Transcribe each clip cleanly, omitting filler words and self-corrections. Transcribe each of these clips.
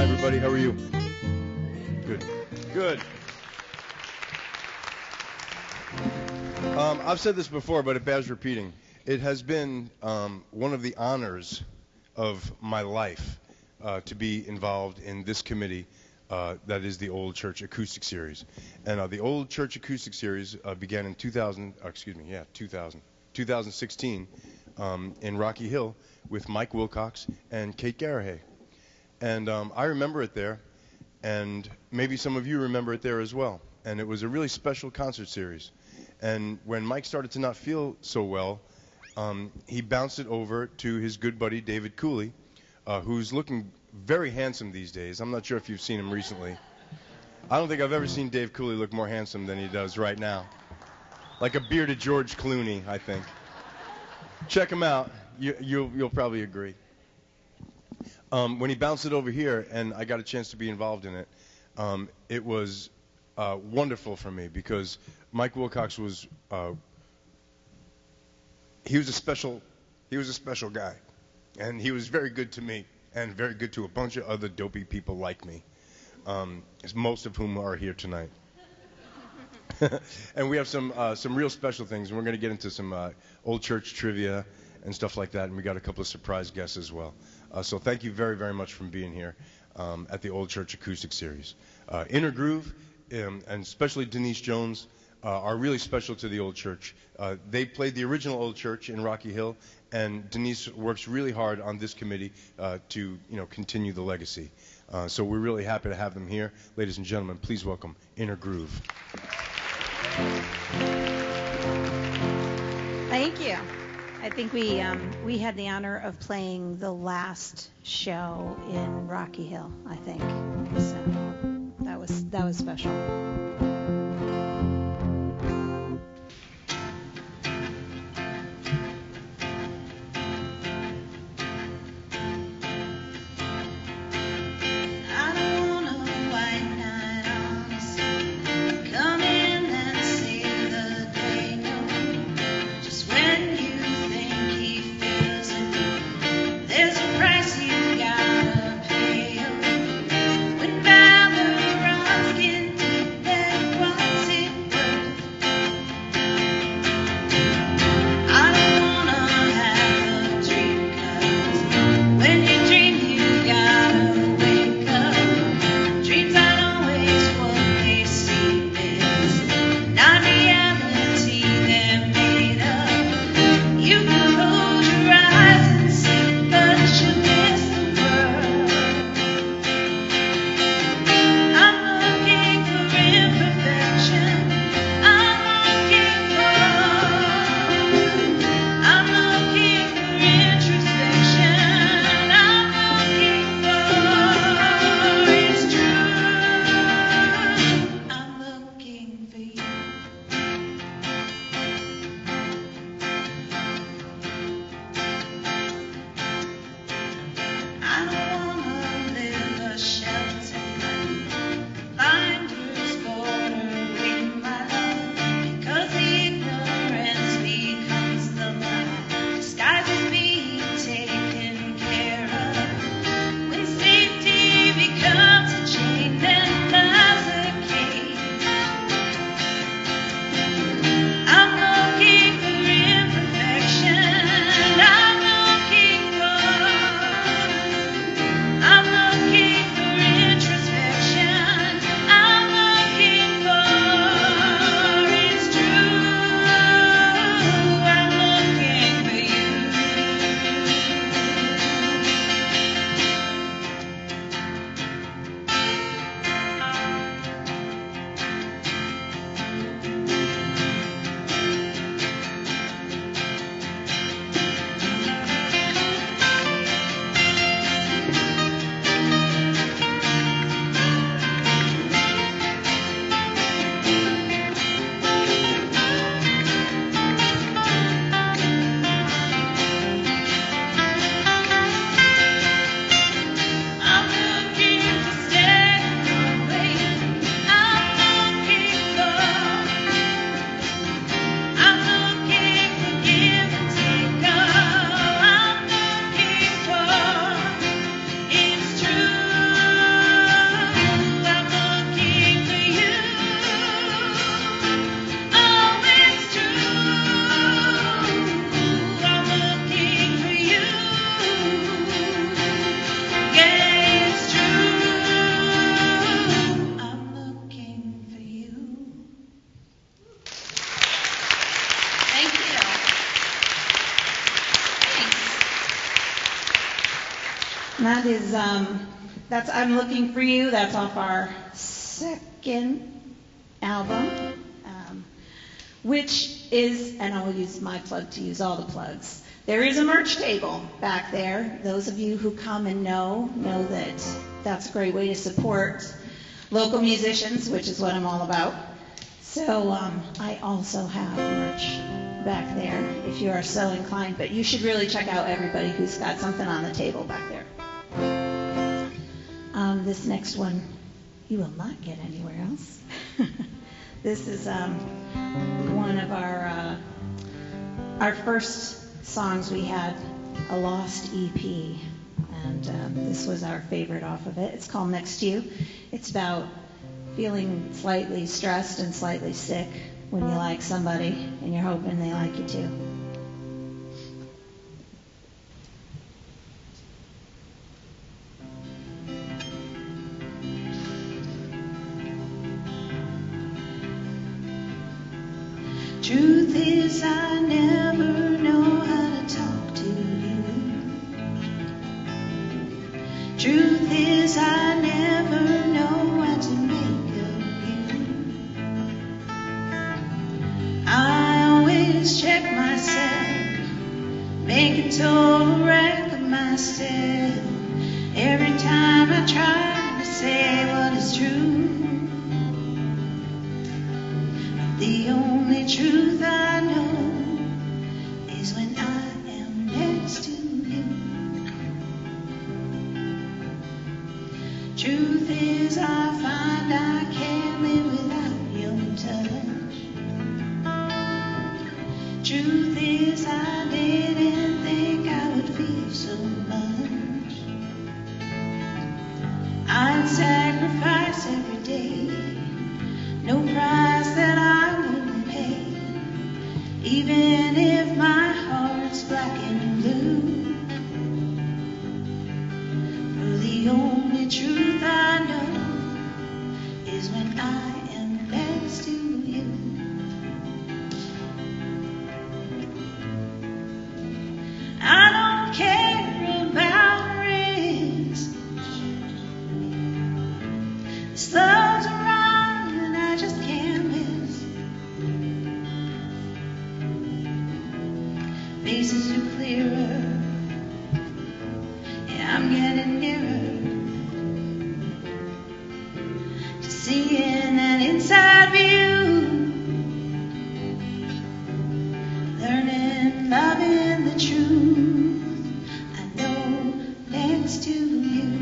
everybody. How are you? Good. Good. I've said this before, but it bears repeating. It has been one of the honors of my life to be involved in this committee that is the Old Church Acoustic Series. And the Old Church Acoustic Series began in 2016 in Rocky Hill with Mike Wilcox and Kate Garrahy. And I remember it there, and maybe some of you remember it there as well. And it was a really special concert series. And when Mike started to not feel so well, he bounced it over to his good buddy David Cooley, who's looking very handsome these days. I'm not sure if you've seen him recently. I don't think I've ever seen Dave Cooley look more handsome than he does right now. Like a bearded George Clooney, I think. Check him out. You'll probably agree. When he bounced it over here and I got a chance to be involved in it, it was wonderful for me because Mike Wilcox was he was a special guy, and he was very good to me and very good to a bunch of other dopey people like me, most of whom are here tonight. And we have some real special things, and we're going to get into some old church trivia and stuff like that, and we got a couple of surprise guests as well. So thank you very, very much for being here at the Old Church Acoustic Series. Inner Groove, and especially Denise Jones, are really special to the Old Church. They played the original Old Church in Rocky Hill, and Denise works really hard on this committee to continue the legacy. So we're really happy to have them here. Ladies and gentlemen, please welcome Inner Groove. Thank you. I think we had the honor of playing the last show in Rocky Hill, I think. So that was special. When valor runs into them. That is, that's I'm Looking for You. That's off our second album, which is, and I will use my plug to use all the plugs. There is a merch table back there. Those of you who come and know that that's a great way to support local musicians, which is what I'm all about. So I also have merch back there if you are so inclined, but you should really check out everybody who's got something on the table back there. This next one you will not get anywhere else. This is one of our first songs. We had a lost EP, and this was our favorite off of it. It's called Next to You. It's about feeling slightly stressed and slightly sick when you like somebody and you're hoping they like you too. Truth is, I never know how to talk to you. Truth is, I never know what to make of you. I always check myself, make a total wreck of myself. Every time I try to say what is true. The only truth I know is when I am next to you. Truth is, I find I can't live without your touch. Truth is, I didn't think I would feel so much. I'd sacrifice every day, no price that I wouldn't pay, even if my heart's black and blue. For the only truth I know is when I am next to you. I don't care about rings. This love's around and I just can't miss. Faces are clearer. Yeah, I'm getting nearer to seeing that inside view. Learning, loving the truth. I know next to you.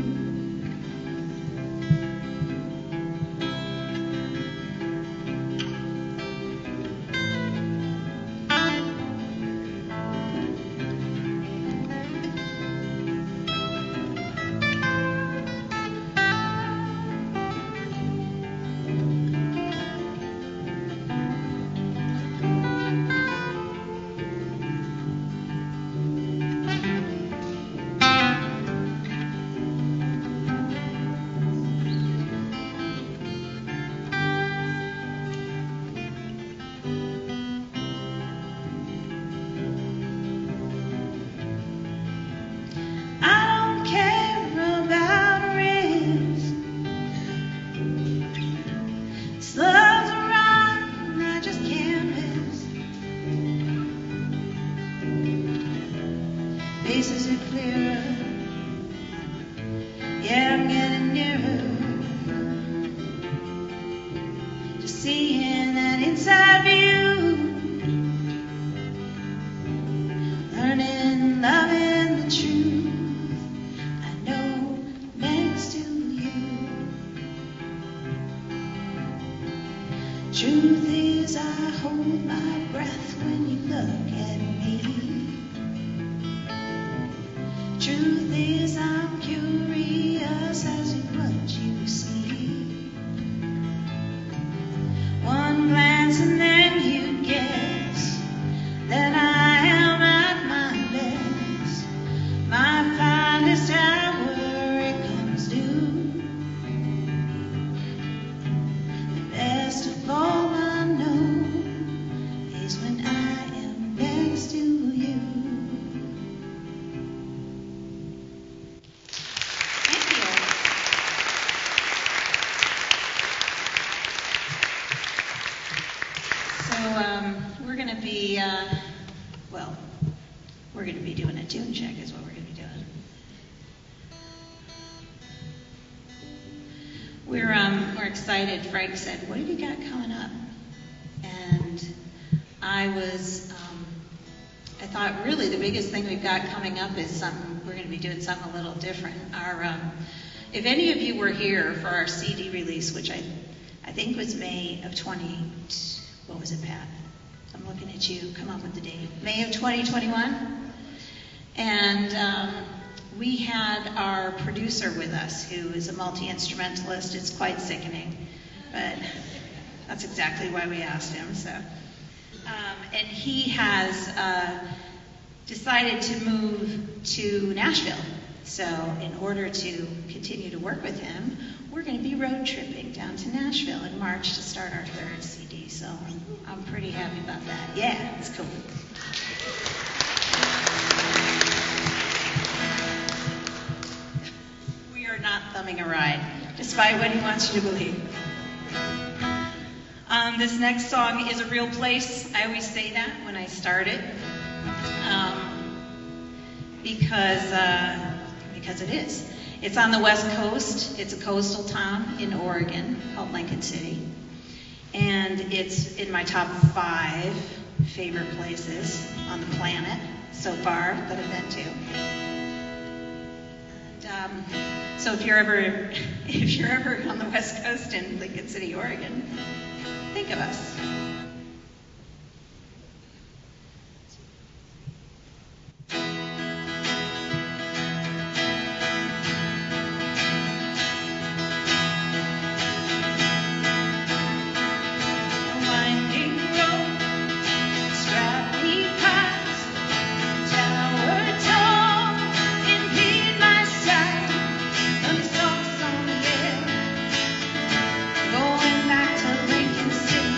Faces are clearer. Yeah, I'm getting nearer to seeing that inside view. Learning, loving the truth. I know next to you. Truth is, I hold my breath when you look at me. Truth is, I'm curious as to what you see. One glance and then you guess that I am at my best, my finest hour it comes due. The best of all I know well, we're going to be doing a tune check is what we're going to be doing. We're excited. Frank said, what have you got coming up? And I thought really the biggest thing we've got coming up is we're going to be doing something a little different. If any of you were here for our CD release, which I think was May of what was it, Pat? I'm looking at you. Come up with the date. May of 2021. And we had our producer with us, who is a multi-instrumentalist. It's quite sickening, but that's exactly why we asked him. So, and he has decided to move to Nashville. So, in order to continue to work with him, we're going to be road tripping down to Nashville in March to start our third CD. So, I'm pretty happy about that. Yeah, it's cool. Not thumbing a ride, despite what he wants you to believe. This next song is a real place. I always say that when I start it, because it is. It's on the West Coast. It's a coastal town in Oregon called Lincoln City, and it's in my top 5 favorite places on the planet so far that I've been to. So if you're ever on the West Coast in Lincoln City, Oregon, think of us. Going back to Lincoln City.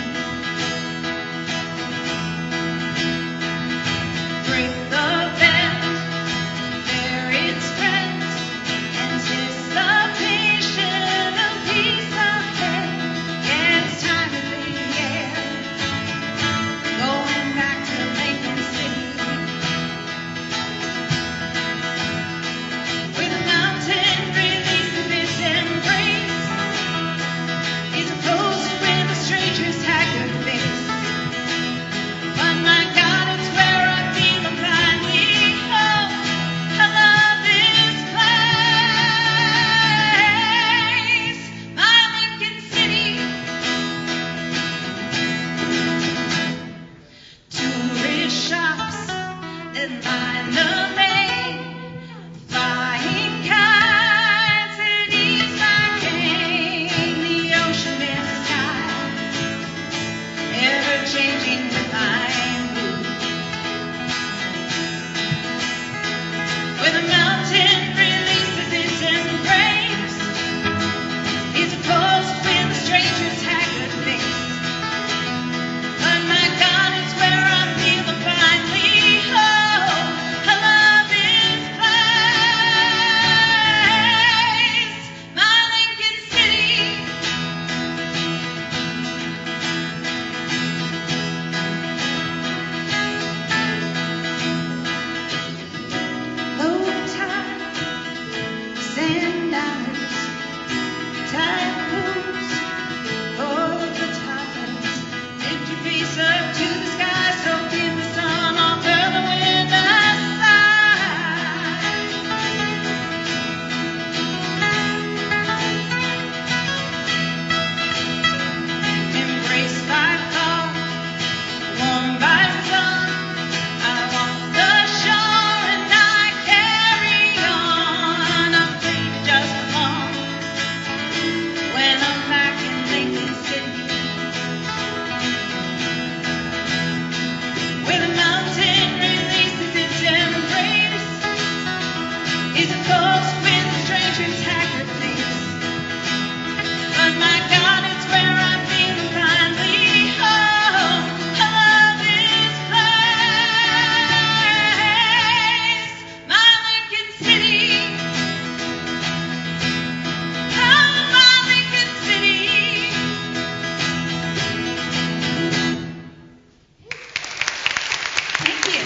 Thank you.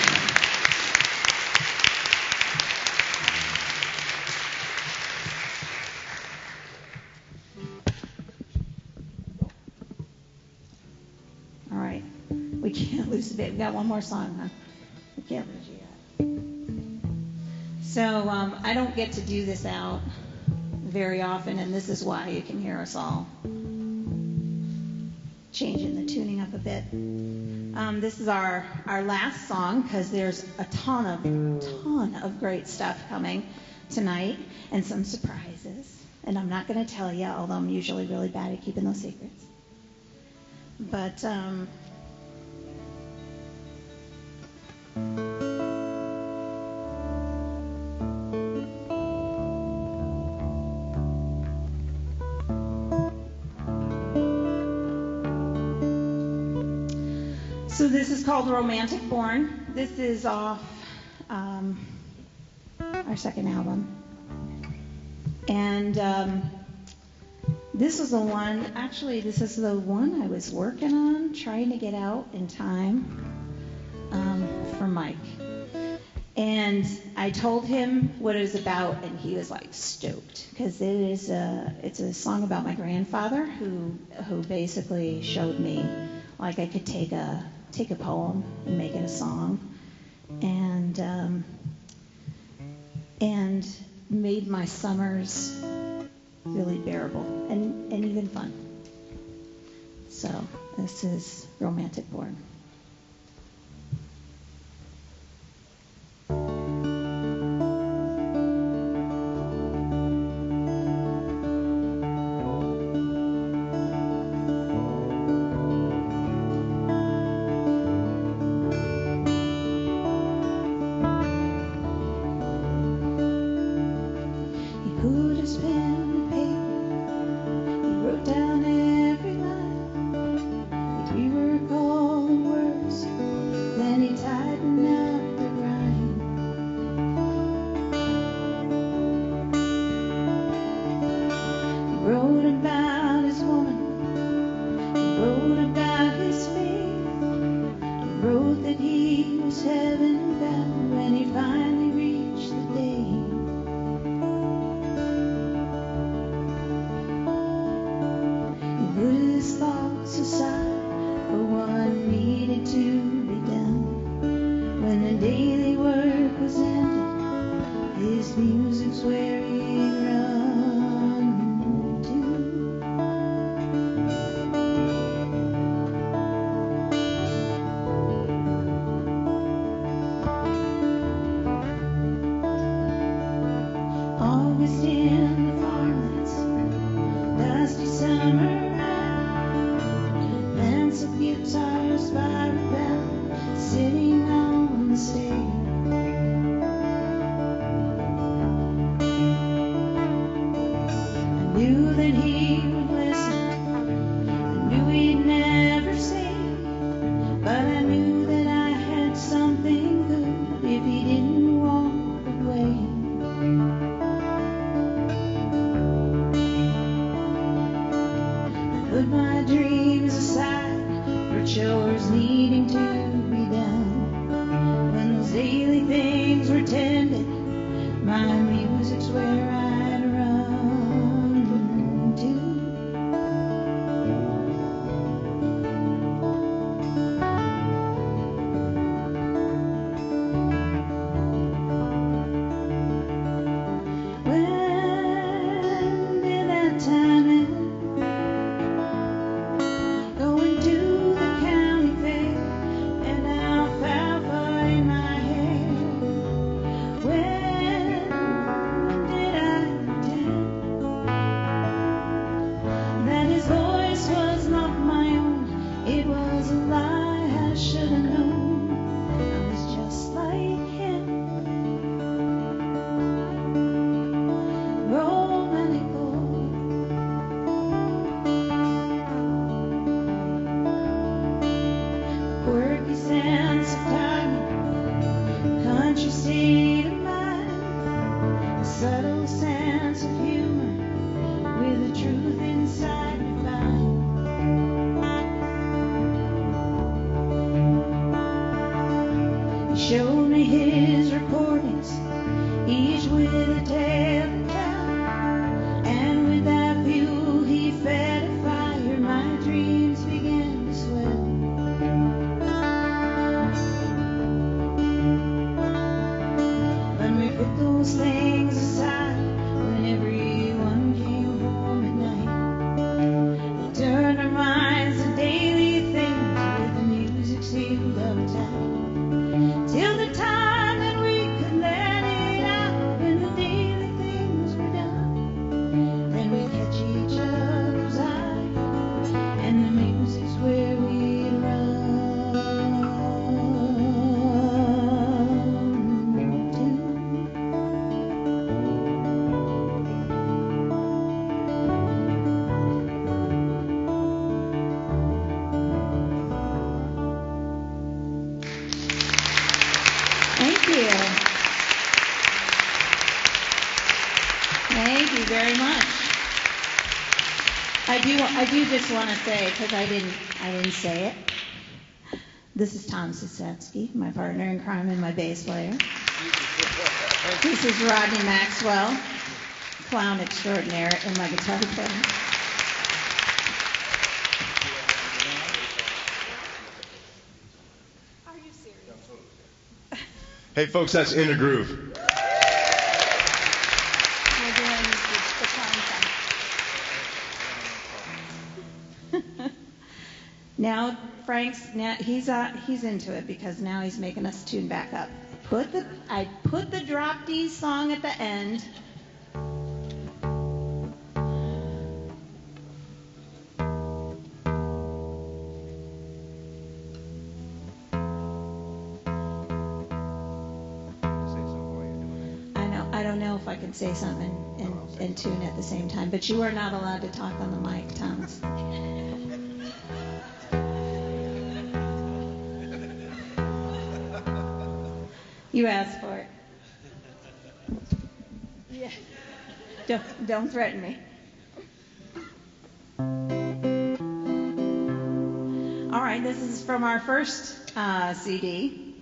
All right. We can't lose the bit. We got one more song, huh? We can't lose you yet. So I don't get to do this out very often, and this is why you can hear us all changing the tuning up a bit. This is our last song because there's a ton of great stuff coming tonight and some surprises. And I'm not going to tell you, although I'm usually really bad at keeping those secrets. But so this is called Romantic Born. This is off our second album. And this is the one I was working on, trying to get out in time for Mike. And I told him what it was about, and he was like stoked, because it's a song about my grandfather who basically showed me like I could take a poem and make it a song, and made my summers really bearable and even fun. So this is Romantic Born. showed me his recordings, each with a tale to tell. And with that fuel he fed a fire, my dreams began to swell. When we put those things aside, when everyone came home at night, we turned our minds to daily things with the music sealed up tight. Till the time that we could let it out, when the daily things were done, then we'd catch each other's eye, and the music's where we'd run to. Thank you. Thank you very much. I do just want to say, because I didn't say it. This is Tom Sisetsky, my partner in crime and my bass player. This is Rodney Maxwell, clown extraordinaire and my guitar player. Are you serious? Hey, folks, that's In a Groove. We're doing the clown thing. Now Frank's he's into it because now he's making us tune back up. I put the drop D song at the end. I don't know if I can say something and tune at the same time, but you are not allowed to talk on the mic, Thomas. You asked for it. Yeah. Don't threaten me. All right, this is from our first CD.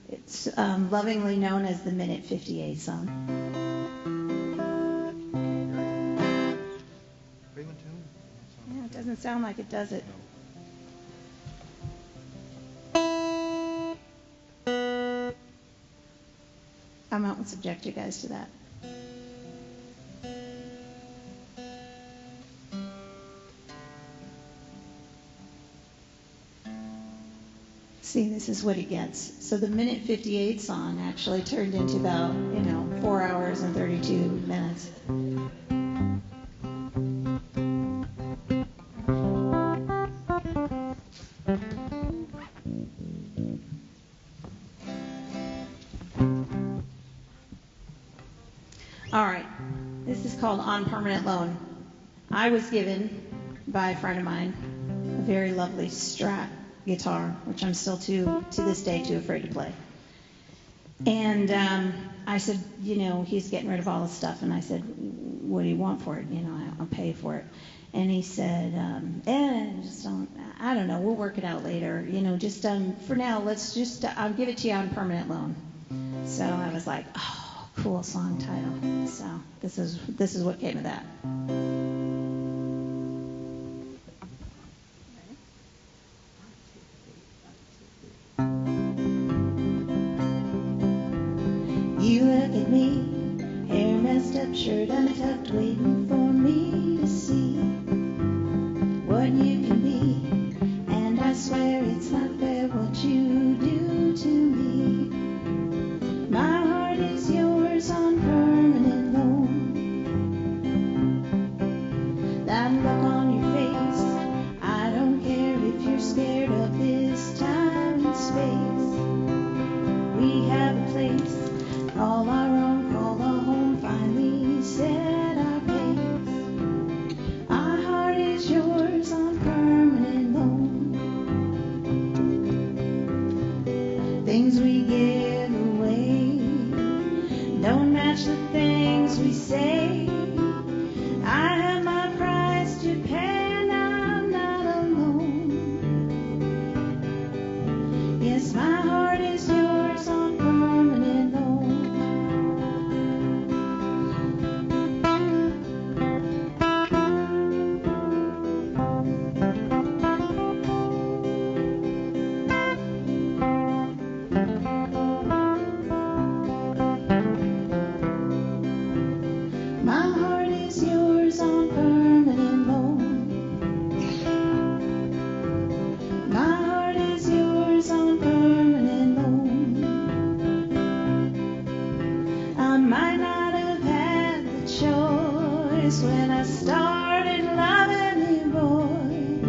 It's lovingly known as the Minute 58 song. Yeah, it doesn't sound like it, does it? I won't subject you guys to that. See, this is what he gets. So the Minute 58 song actually turned into about, 4 hours and 32 minutes. All right, this is called On Permanent Loan. I was given by a friend of mine a very lovely Strat guitar, which I'm still to this day too afraid to play. And I said, he's getting rid of all his stuff. And I said, what do you want for it? I'll pay for it. And he said, just don't, I don't know, we'll work it out later. Just for now, let's just, I'll give it to you on permanent loan. So I was like, oh, cool song title. So this is what came of that. You look at me, hair messed up, shirt untucked, waiting for me to see what you can be. And I swear it's not fair what you do to me. My heart is yours on permanent loan. That look on your face, I don't care if you're scared of this time and space. We have a place all our own, call our home, finally set our pace. Our heart is yours on permanent loan. Things we give away don't match the things we say. I have my price to pay and I'm not alone. Yes, my heart is yours. voice when I started loving you, boy.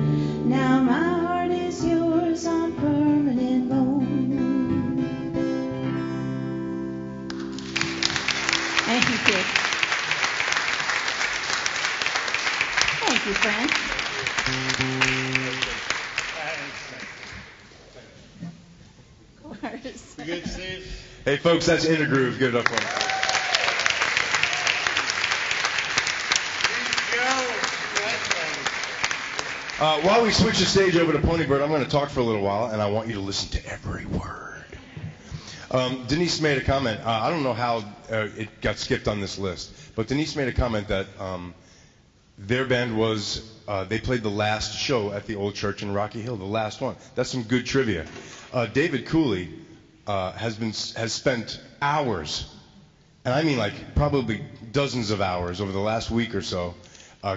Now my heart is yours on permanent loan. Thank you. Thank you, friend. We good, Steve? Hey, folks, that's Intergroove. Give it up for him. While we switch the stage over to Ponybird, I'm going to talk for a little while, and I want you to listen to every word. Denise made a comment. I don't know how it got skipped on this list, but Denise made a comment that their band was, they played the last show at the old church in Rocky Hill, the last one. That's some good trivia. David Cooley has spent hours, and I mean like probably dozens of hours over the last week or so,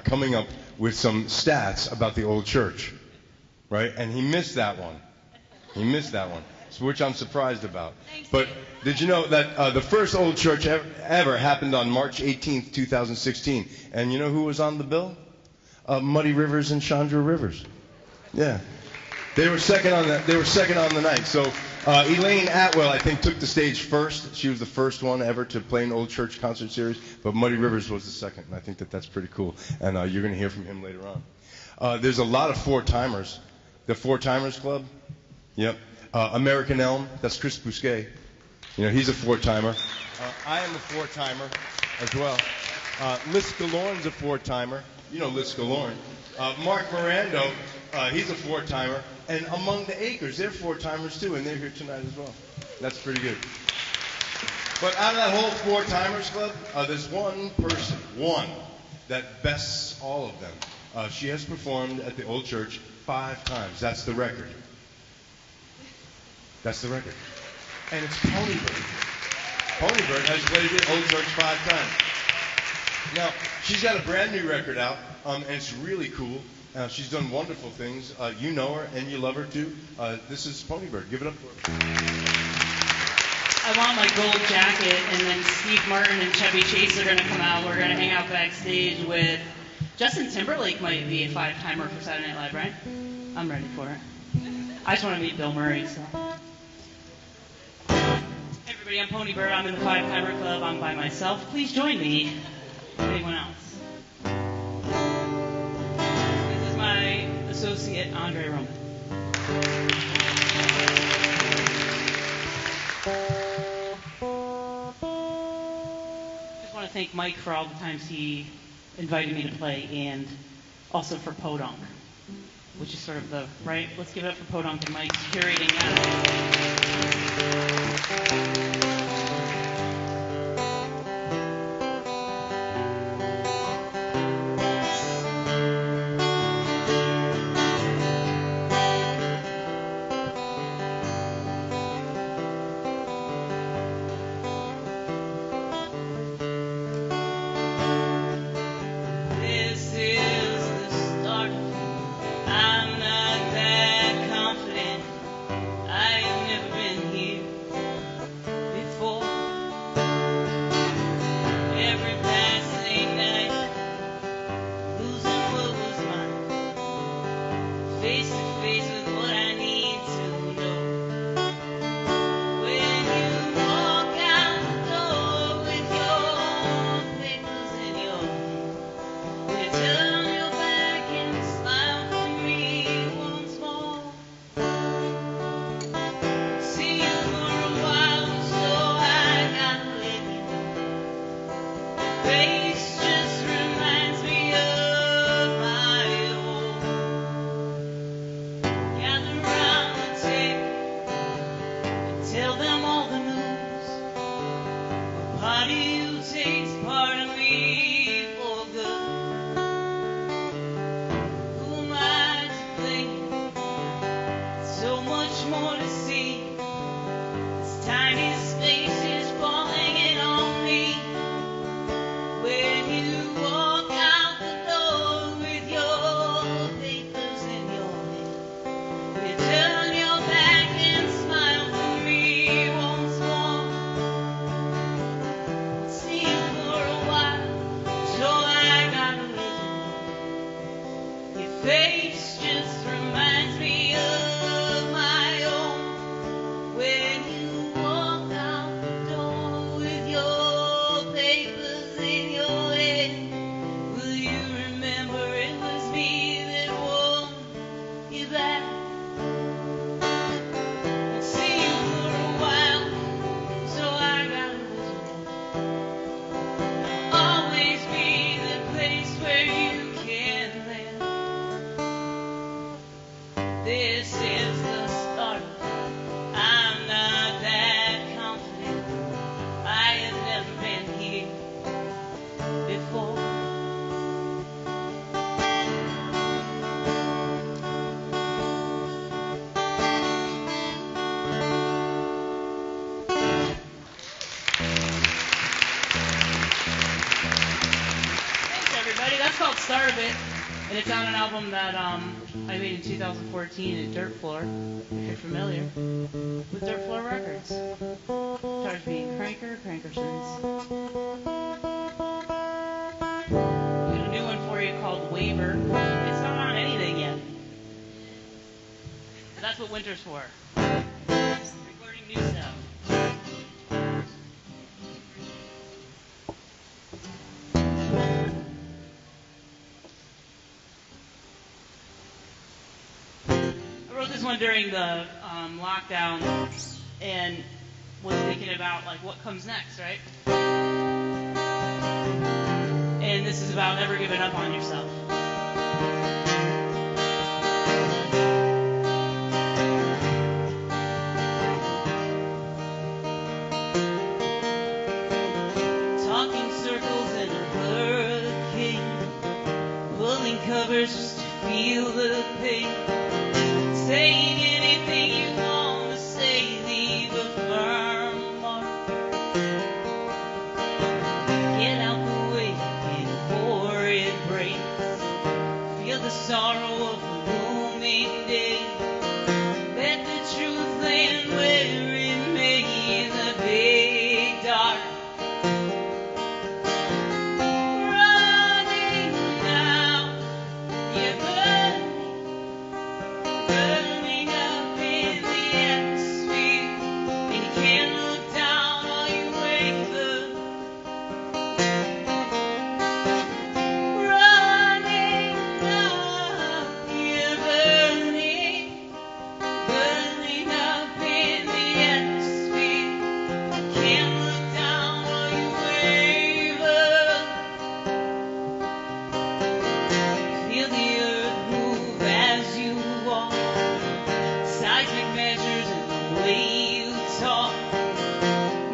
coming up with some stats about the old church, right? And he missed that one. Which I'm surprised about. But did you know that the first old church ever happened on March 18th, 2016? And you know who was on the bill? Muddy Rivers and Chandra Rivers. Yeah. They were second on the night. So Elaine Atwell, I think, took the stage first. She was the first one ever to play an old church concert series. But Muddy Rivers was the second, and I think that's pretty cool. And you're going to hear from him later on. There's a lot of four-timers. The Four-Timers Club. Yep. American Elm, that's Chris Bousquet. You know, he's a four-timer. I am a four-timer as well. Lys Guillorn's a four-timer. You know Lys Guillorn. Mark Mirando, he's a four-timer. And Among the Acres, they're four-timers too, and they're here tonight as well. That's pretty good. But out of that whole four-timers club, there's one person, that bests all of them. She has performed at the old church 5 times. That's the record. And it's Ponybird. Ponybird has played the old church 5 times. Now, she's got a brand new record out, and it's really cool. She's done wonderful things. You know her, and you love her, too. This is Ponybird. Give it up for her. I want my gold jacket, and then Steve Martin and Chevy Chase are going to come out. We're going to hang out backstage with Justin Timberlake might be a 5-timer for Saturday Night Live, right? I'm ready for it. I just want to meet Bill Murray, so... Hey everybody, I'm Ponybird. I'm in the 5-timer club. I'm by myself. Please join me. Anyone else? This is my associate, Andre Roman. Just want to thank Mike for all the times he invited me to play, and also for Podunk, which is sort of the, right? Let's give it up for Podunk and Mike's curating that. This is the start. I'm not that confident. I have never been here. Start of It, and it's on an album that I made in 2014 at Dirt Floor, if you're familiar with Dirt Floor Records. Charge me Crankersons. Got a new one for you called Waver. It's not on anything yet. But that's what winter's for. Recording new stuff. I wrote this one during the lockdown and was thinking about like what comes next, right? And this is about never giving up on yourself. Talking circles in a hurricane, pulling covers just to feel the pain. Saying anything you want to say, leave a firm mark. Get out the way before it breaks. Feel the sorrow of a looming day. Let the truth land where it may in the big dark. Running now, you're burning up in the atmosphere, and you can't look down or you waver. Running up, you're burning up in the atmosphere. You can't look down or you waver. Feel the earth move as you walk. Seismic measures and the way you talk.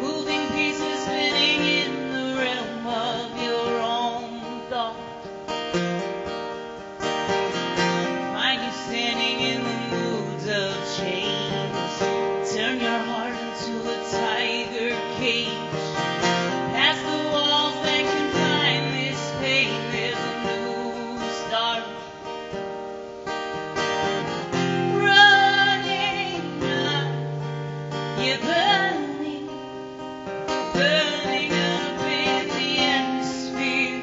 Moving pieces spinning in the realm of your own thought. Find you standing in the moods of change. Turn your heart into a tiger cage. Past the walls that confine this pain, there's a new start. Running up, you're burning up in the atmosphere. You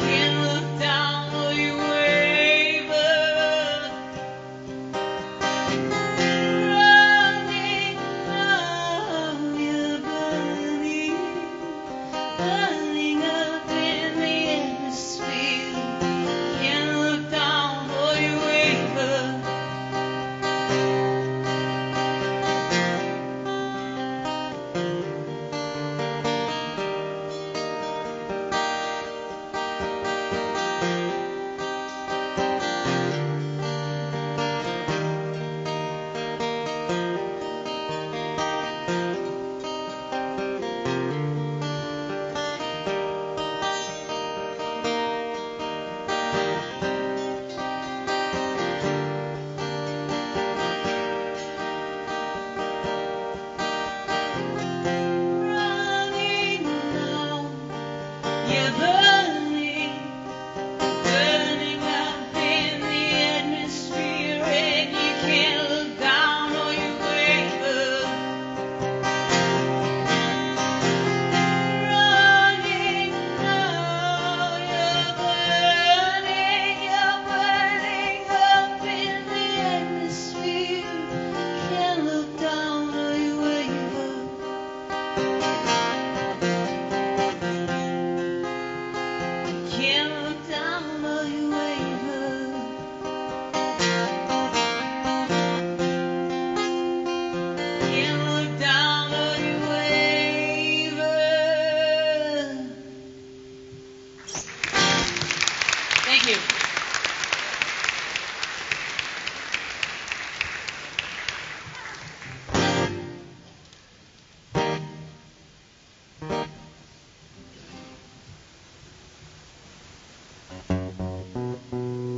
can't look down or you waver. Running up, you're burning up in the atmosphere. Can't look down or you waver. Running now, you're burning up in the atmosphere, and you can't look down or you waver. Running now, you're burning up in the atmosphere. Can't look down or you waver. Can't look down or you waver. Can't look down or you waver. Thank you.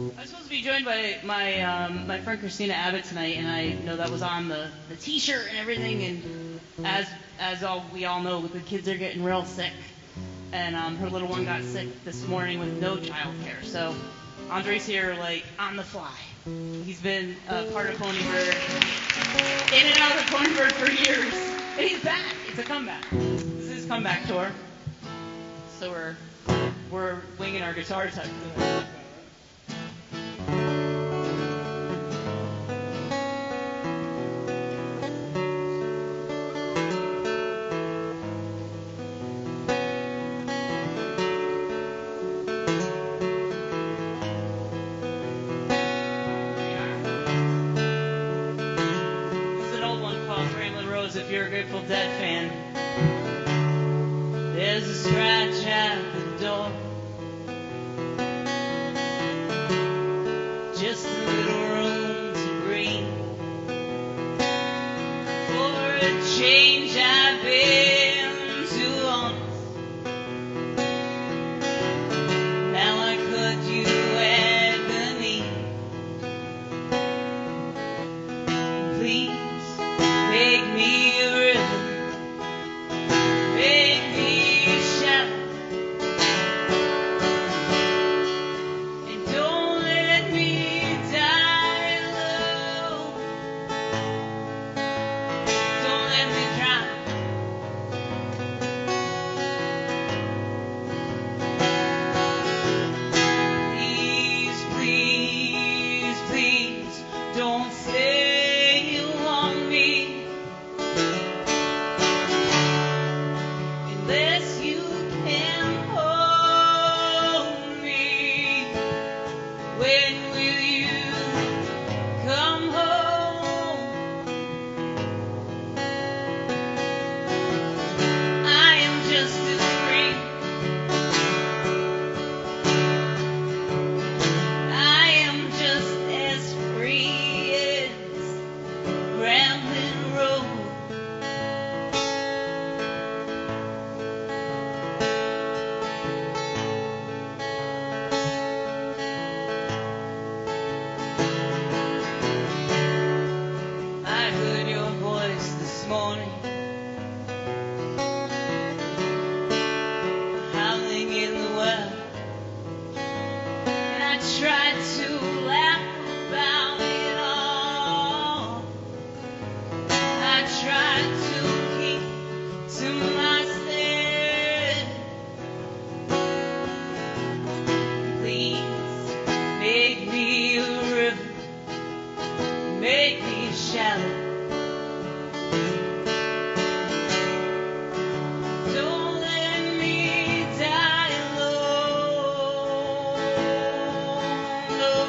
I was supposed to be joined by my friend Christina Abbott tonight, and I know that was on the T-shirt and everything. And as we all know, the kids are getting real sick. and her little one got sick this morning with no childcare. So Andre's here, like, on the fly. He's been part of Ponybird, in and out of Ponybird for years, and he's back. It's a comeback. This is his comeback tour. So we're winging our guitar tech today. If you're a Grateful Dead fan, there's a scratch at the door, just a little room to breathe. For a change I've been too honest. Now I cut you at the knee. Please make me a rhythm, make me shout, and don't let me die alone. Don't let me drown. Please, please, please, don't say you want me. Unless you can hold me, when will you come home? I am just as free. I am just as free as Ramblin' Road. I heard your voice this morning, howling in the well, and I tried to laugh about it all. I tried to keep to myself. Please make me a river, make me shallow. Don't let me die alone. No.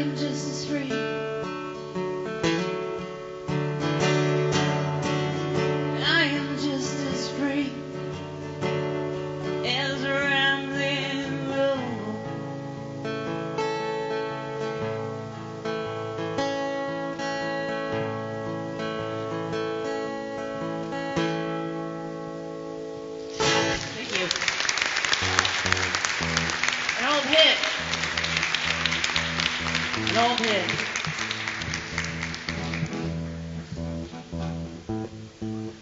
I'm just as free. I am just as free as a rambling road. Thank you. An old hit. An old hit.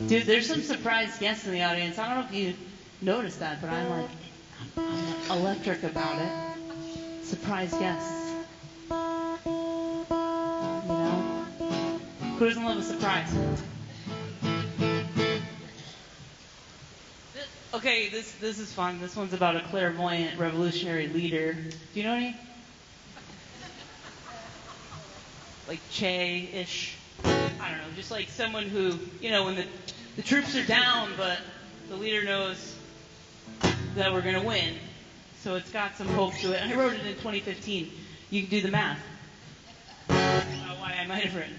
Dude, there's some surprise guests in the audience. I don't know if you noticed that, but I'm electric about it. Surprise guests. You know? Who doesn't love a surprise? Okay, this is fun. This one's about a clairvoyant revolutionary leader. Do you know any? Like Che-ish? I don't know, just like someone who, you know, when the troops are down, but the leader knows that we're going to win. So it's got some hope to it. I wrote it in 2015. You can do the math. About why I might have written.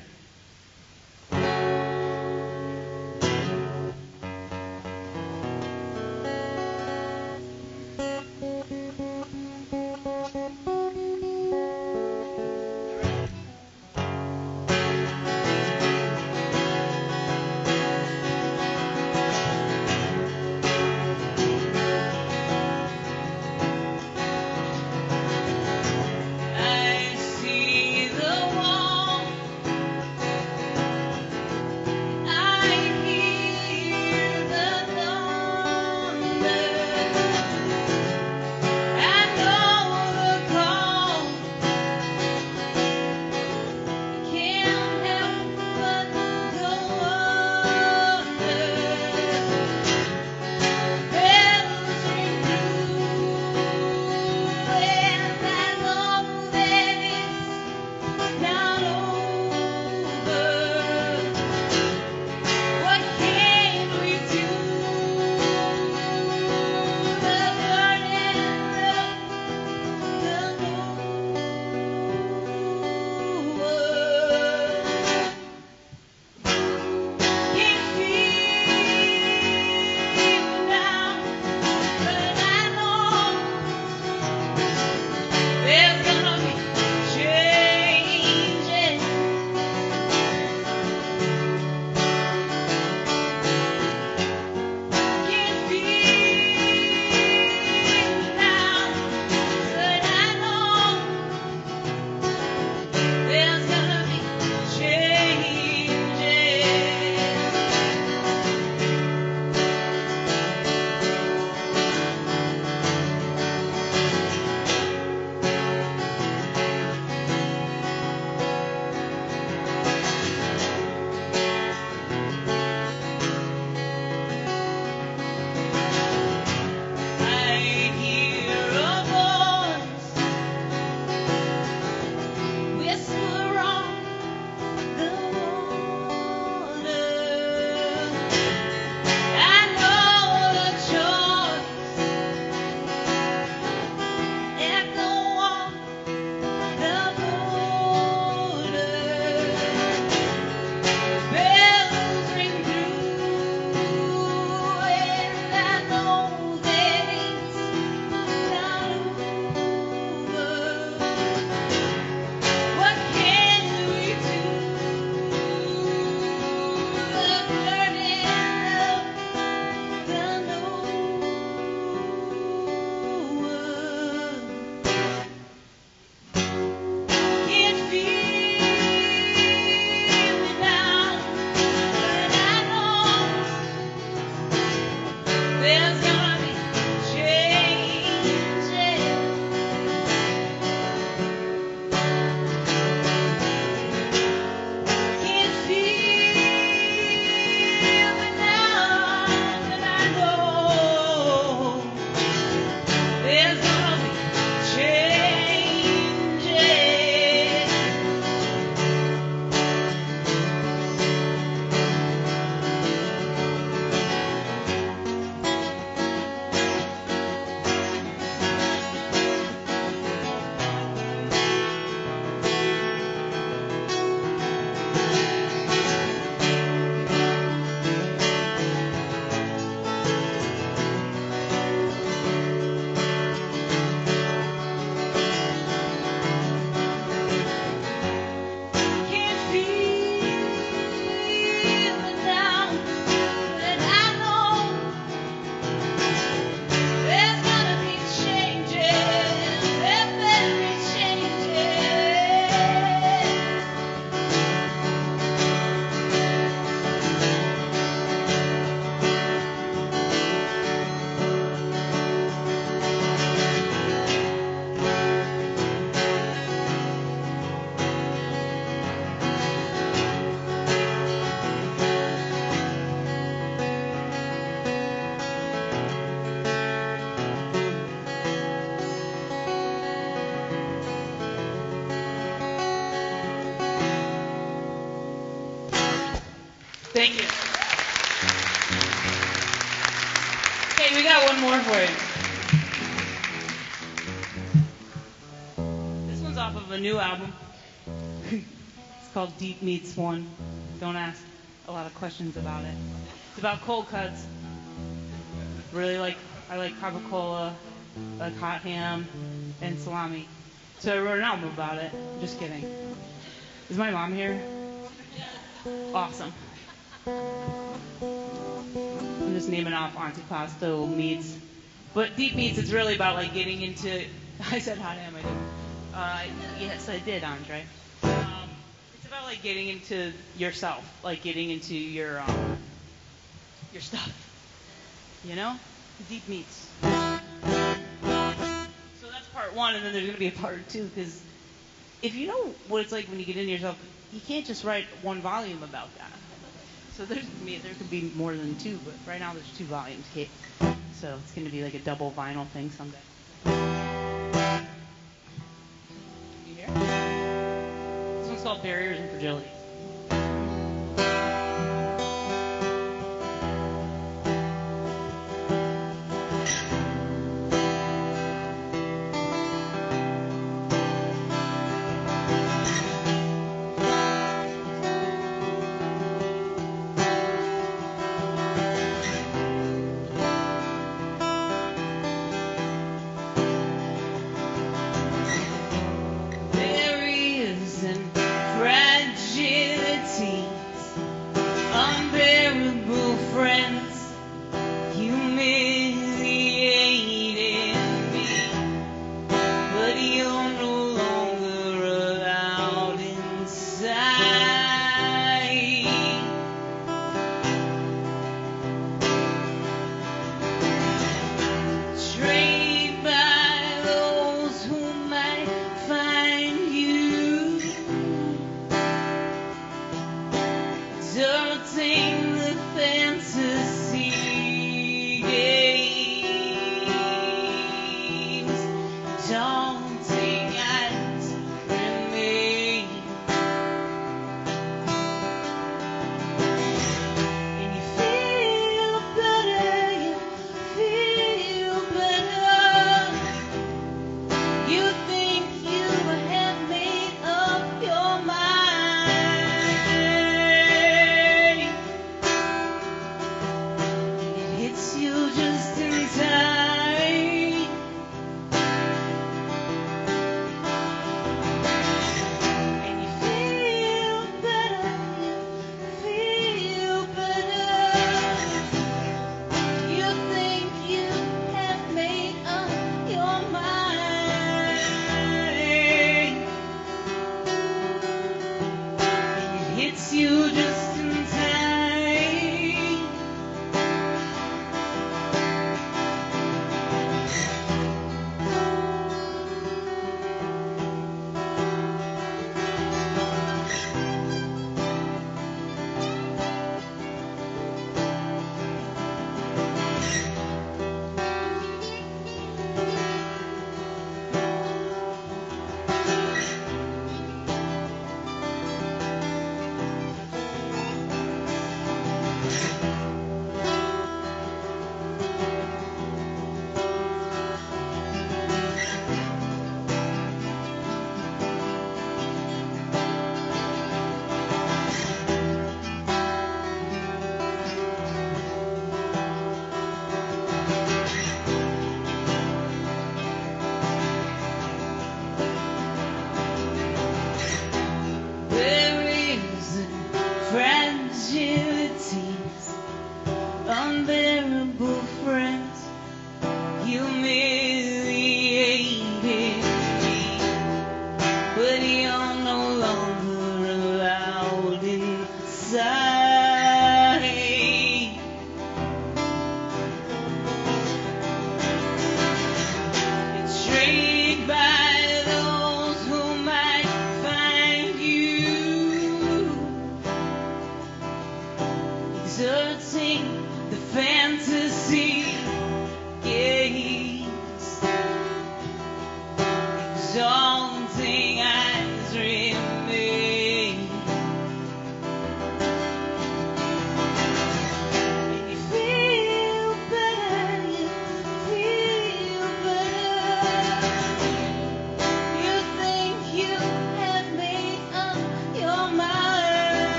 I see the wall Thank you. Okay, we got one more for you. This one's off of a new album. It's called Deep Meats 1. Don't ask a lot of questions about it. It's about cold cuts. I like Coca-Cola, like hot ham, and salami. So I wrote an album about it. Just kidding. Is my mom here? Awesome. I'm just naming off antipasto meats. But Deep Meats, it's really about like getting into. I said hot ham, I did. Yes, I did, Andre. It's about like getting into yourself, like getting into your stuff. You know? Deep Meats. So that's part one, and then there's gonna be a part two, because if you know what it's like when you get into yourself, you can't just write one volume about that. So there could be more than two, but right now there's 2 volumes, Kate. So it's going to be like a double vinyl thing someday. You hear? This one's called Barriers and Fragilities. Fragilities.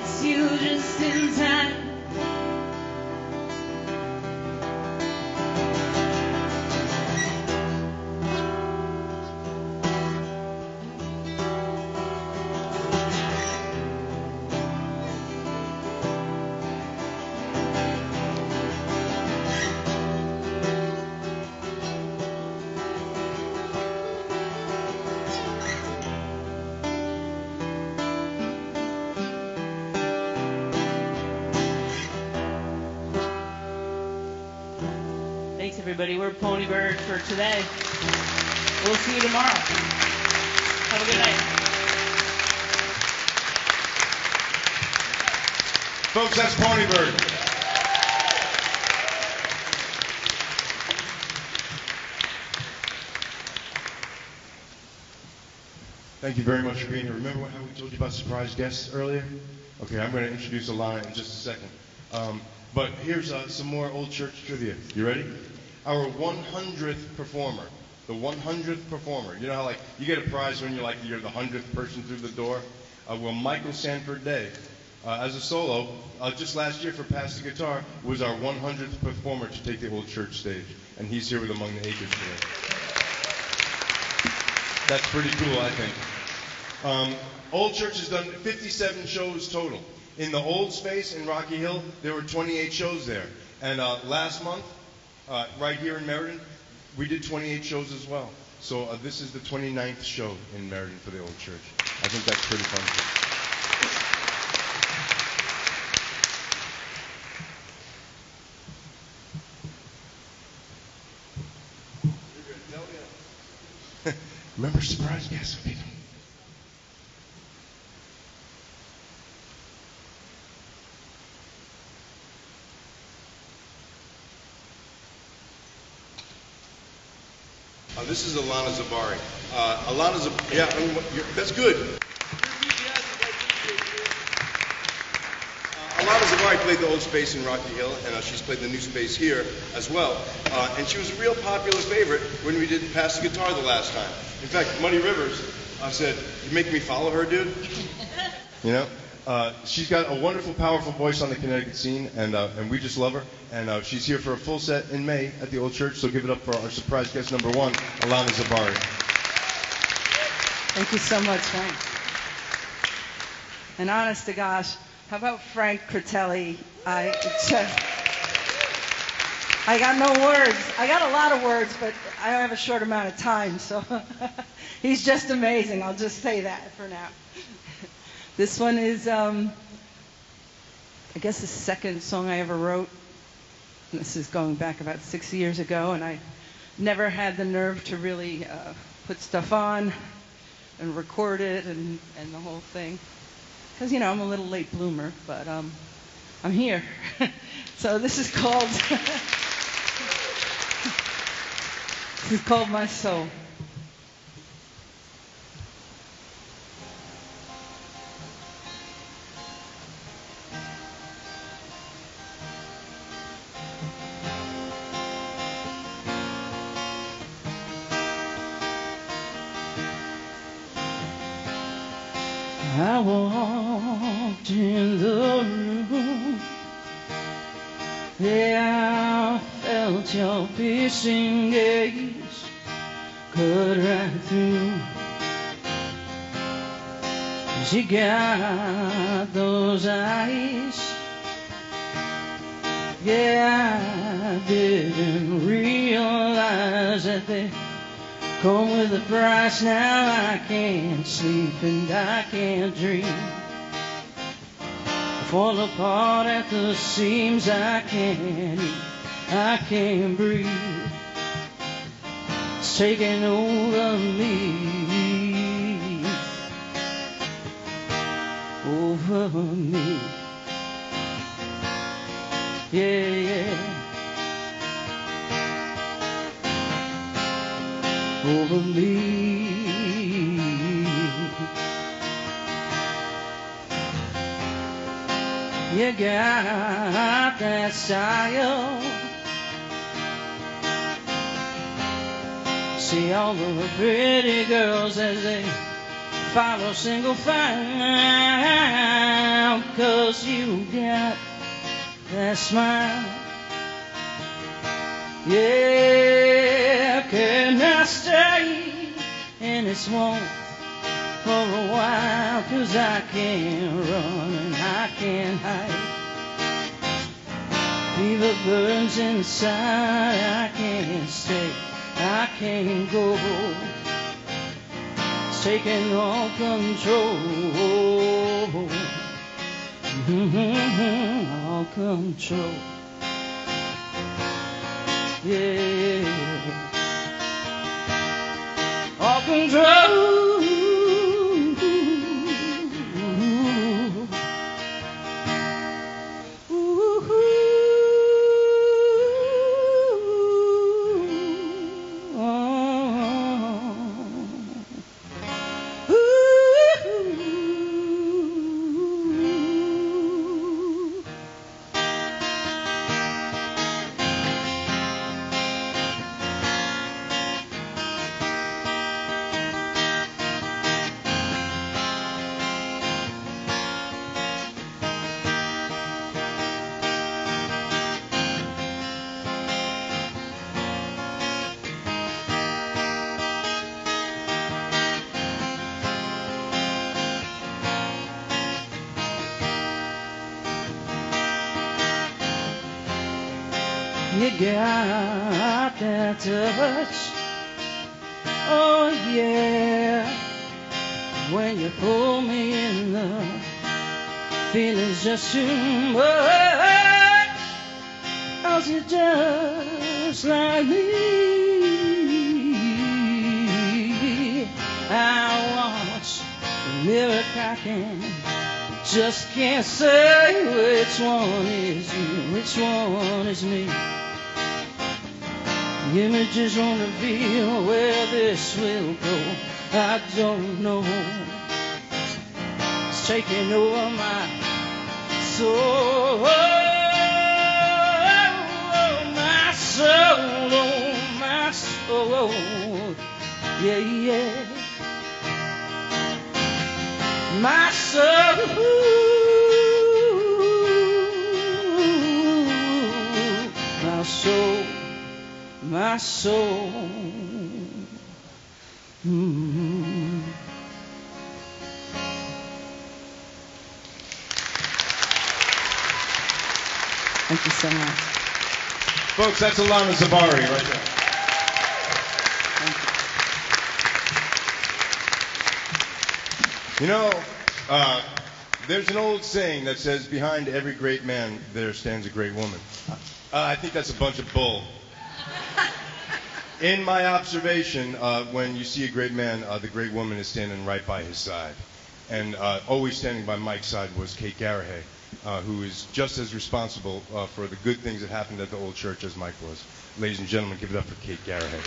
It's you just in time. Thanks, everybody. We're Ponybird for today. We'll see you tomorrow. Have a good night. Folks, that's Ponybird. Thank you very much for being here. Remember how we told you about surprise guests earlier? Okay, I'm going to introduce Alana in just a second. But here's some more old church trivia. You ready? Our 100th performer. The 100th performer. You know how like you get a prize when you're the 100th person through the door? Well, Michael Sanford Day, as a solo, just last year for Pass the Guitar, was our 100th performer to take the old church stage. And he's here with Among the Acres today. That's pretty cool, I think. Old Church has done 57 shows total. In the old space in Rocky Hill, there were 28 shows there. And last month, right here in Meriden, we did 28 shows as well. So this is the 29th show in Meriden for the old church. I think that's pretty fun. Remember surprise guests, people. This is Alana Zabari. That's good. Alana Zabari played the old space in Rocky Hill, and she's played the new space here as well. And she was a real popular favorite when we did Pass the Guitar the last time. In fact, Muddy Rivers said, "You make me follow her, dude." You know? She's got a wonderful, powerful voice on the Connecticut scene, and we just love her. And she's here for a full set in May at the Old Church, so give it up for our surprise guest number one, Alana Zabari. Thank you so much, Frank. And honest to gosh, how about Frank Critelli? I got no words. I got a lot of words, but I have a short amount of time, so he's just amazing. I'll just say that for now. This one is, I guess, the second song I ever wrote. This is going back about 6 years ago, and I never had the nerve to really put stuff on and record it and the whole thing. Because, you know, I'm a little late bloomer, but I'm here. So this is called, My Soul. I walked in the room, yeah, I felt your piercing gaze cut right through. She got those eyes, yeah, I didn't realize that they come with a price. Now I can't sleep and I can't dream. I fall apart at the seams. I can't eat, I can't breathe. It's taking over me, over me. Yeah, yeah. Over me. You got that style. See all the pretty girls as they follow single file. 'cause you got that smile. Yeah, can I stay in this warmth for a while? 'Cause I can't run and I can't hide. Fever burns inside, I can't stay, I can't go. It's taking all control. All control. Yeah. All control. You got that touch, oh yeah. When you pull me in, the feeling's just too much. 'Cause you're just like me. I watch the mirror cracking, just can't say which one is you, which one is me. The images won't reveal where this will go. I don't know. It's taking over my soul. My soul, oh, my soul. Yeah, yeah. My soul. My soul. My soul. Thank you so much. Folks, that's Alana Zabari right there. You know, there's an old saying that says, behind every great man, there stands a great woman. I think that's a bunch of bull. In my observation, when you see a great man, the great woman is standing right by his side. And always standing by Mike's side was Kate Garrahy, who is just as responsible for the good things that happened at the old church as Mike was. Ladies and gentlemen, give it up for Kate Garrahy.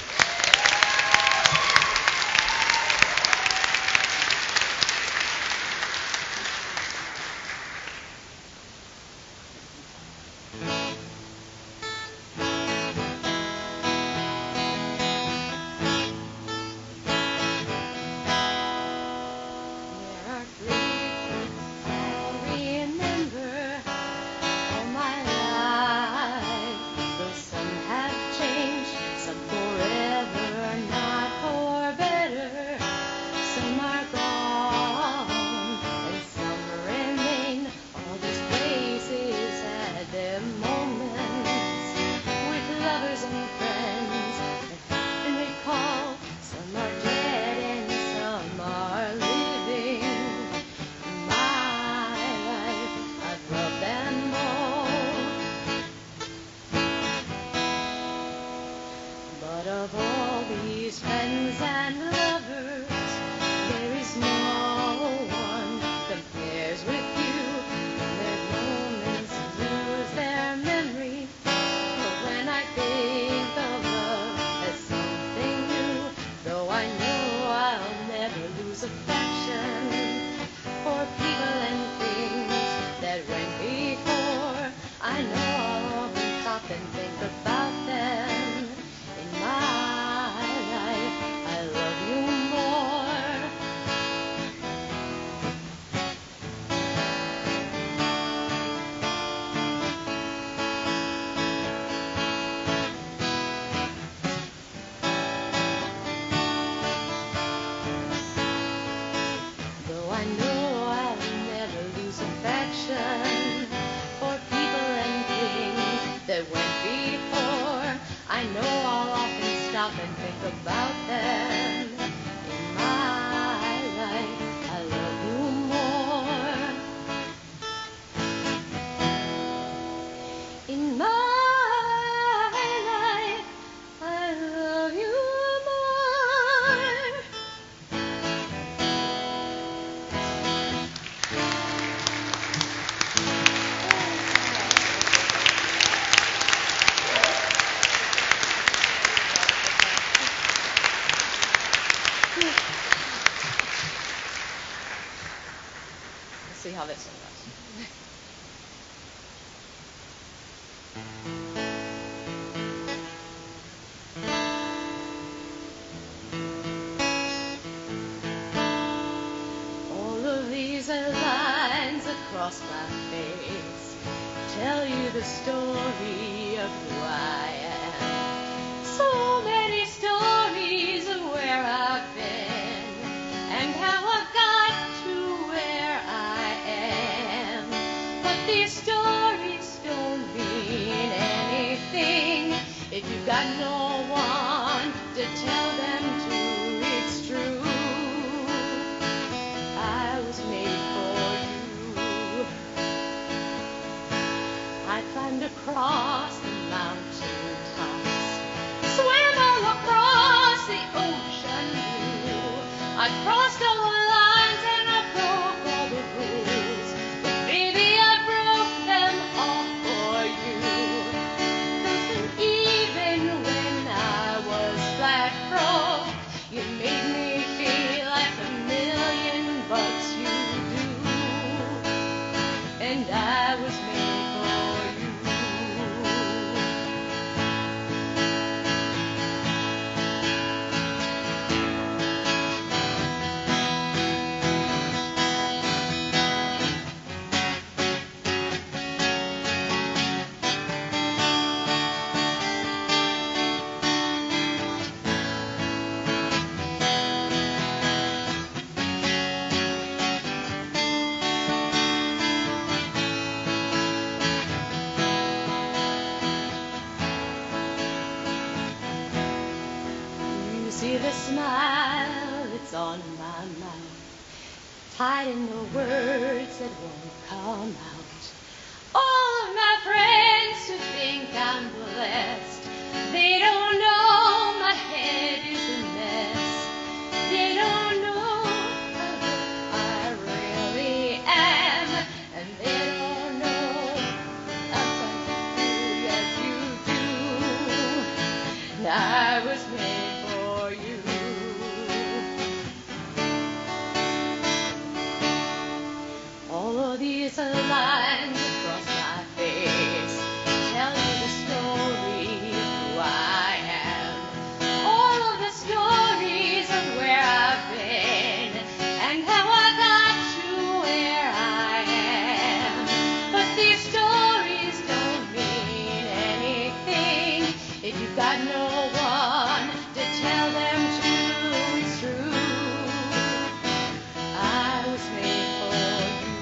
Some have changed, some forever. stop and think about them. In my life, I love you more. In my life, I love you more. Let's see how this one goes. All of these lines across my face tell you the story of who I am. So many stories of where I've been and how I got to where I am. But these stories don't mean anything if you've got no one to tell them to. It's true. I was made for you. I climbed across the mountain tops, swam all across the ocean blue. I crossed all the lines and I broke all the rules, but baby, I broke them all for you. 'Cause even when I was flat broke, you made me feel like $1,000,000 you do. And I was made for you. You see the smile that's on my mouth, tied in the words that won't come out. All of my friends who think I'm blessed, they don't know my head is a mess. They don't know how good I really am, and they don't know I'm something as you do. And I was made for you. All of these lines across my face tell you the story of who I am. All of the stories of where I've been and how I got to where I am. But these stories don't mean anything if you've got no one to tell them to. It's true. I was made for you.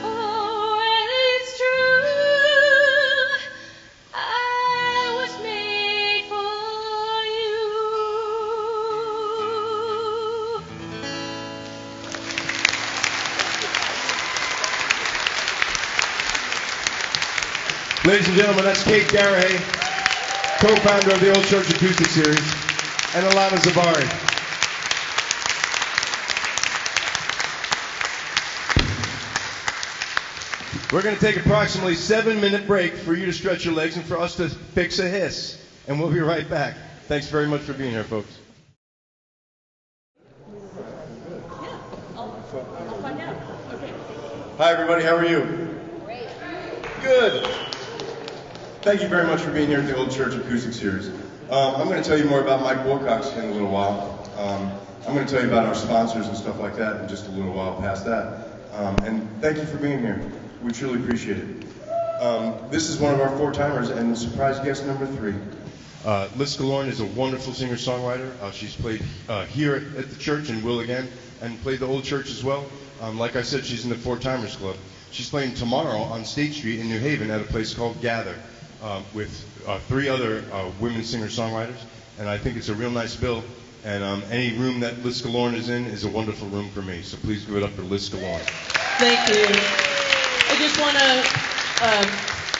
Oh, and it's true. I was made for you. Ladies and gentlemen, that's Kate Garrahy, co-founder of the Old Church Acoustic Series, and Alana Zabari. We're going to take approximately 7-minute break for you to stretch your legs and for us to fix a hiss. And we'll be right back. Thanks very much for being here, folks. Hi, everybody. How are you? Great. Good. Thank you very much for being here at the Old Church Acoustic Series. I'm going to tell you more about Mike Wilcox in a little while. I'm going to tell you about our sponsors and stuff like that in just a little while past that. And thank you for being here. We truly appreciate it. This is one of our four-timers and surprise guest number 3. Lys Guillorn is a wonderful singer-songwriter. She's played here at the church and will again, and played the Old Church as well. Like I said, she's in the Four Timers Club. She's playing tomorrow on State Street in New Haven at a place called Gather. with 3 other women singer-songwriters, and I think it's a real nice bill. And any room that Lys Guillorn is in is a wonderful room for me. So please give it up for Lys Guillorn. Thank you. I just want to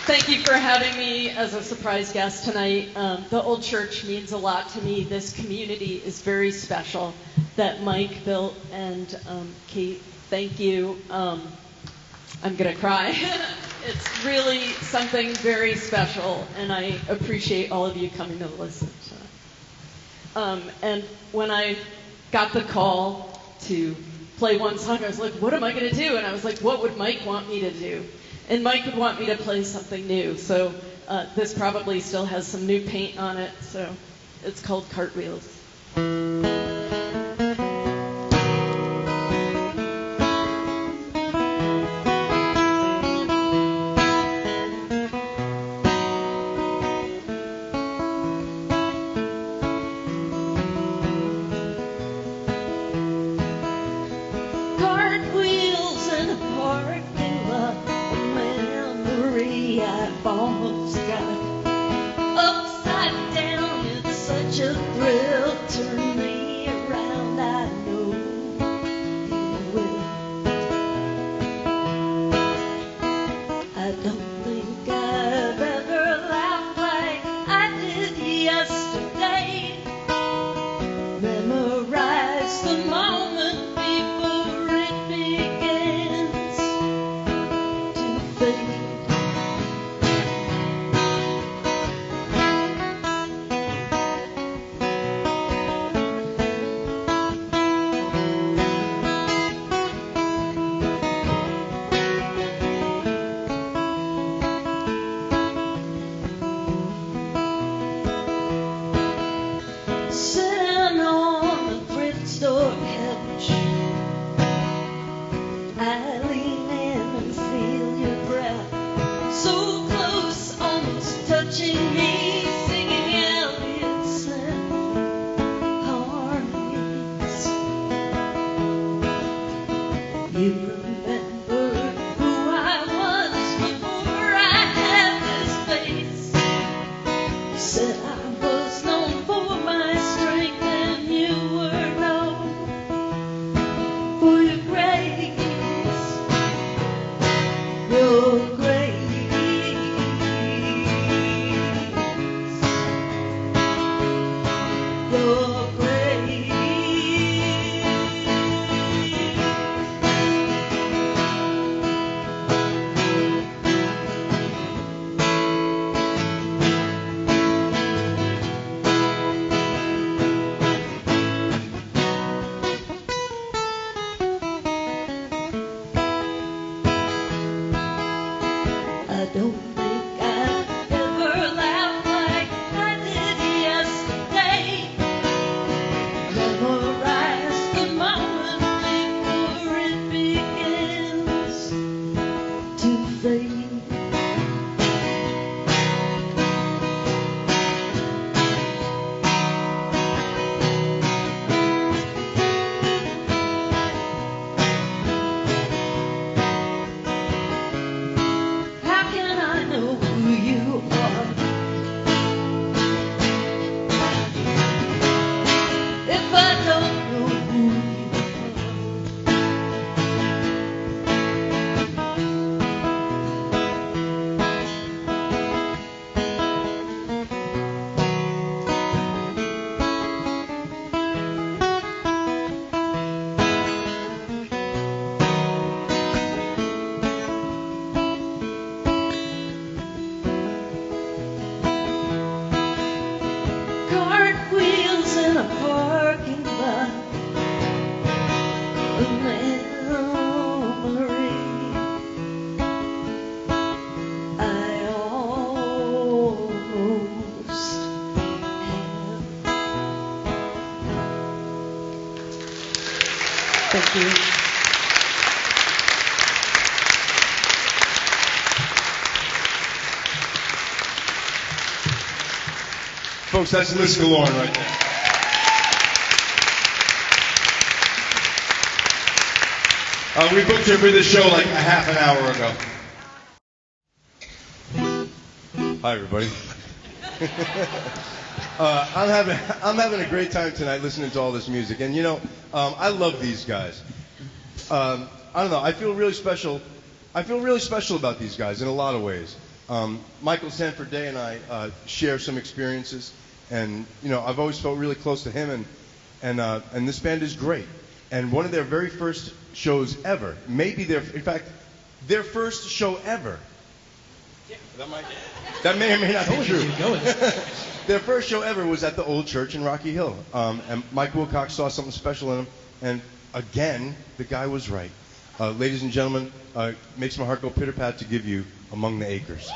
thank you for having me as a surprise guest tonight. The old church means a lot to me. This community is very special that Mike built, and Kate, thank you. I'm going to cry. It's really something very special, and I appreciate all of you coming to listen to it. And when I got the call to play one song, I was like, what am I going to do? And I was like, what would Mike want me to do? And Mike would want me to play something new. So this probably still has some new paint on it. So it's called Cartwheels. Almost got upside down. It's such a thrill. Turn me around. I know you will. I don't think I've ever laughed like I did yesterday. Memorize the moment before it begins to fade. Sitting on the thrift store couch, I lean in and feel your breath, so close, almost touching me, singing Elliot's harmonies. You remember who I was before I had this face. You said I was known for my strength, and you were known for your grace, your grace, your grace. I don't think I've ever laughed like I did yesterday. Memorize the moment before it begins to fade. How can I know who you are if I don't know who you Cartwheels in a parking lot, a memory. I almost have. Thank you. Folks, that's Lys Guillorn right there. We booked her for this show like a half an hour ago. Hi, everybody. I'm having a great time tonight listening to all this music, and you know, I love these guys. I don't know. I feel really special about these guys in a lot of ways. Michael Sanford Day and I share some experiences, and you know, I've always felt really close to him, and this band is great. And one of their very first shows ever, in fact, their first show ever. That may or may not be true. Their first show ever was at the old church in Rocky Hill, and Mike Wilcox saw something special in him, and again, the guy was right. Ladies and gentlemen, makes my heart go pitter-pat to give you Among the Acres.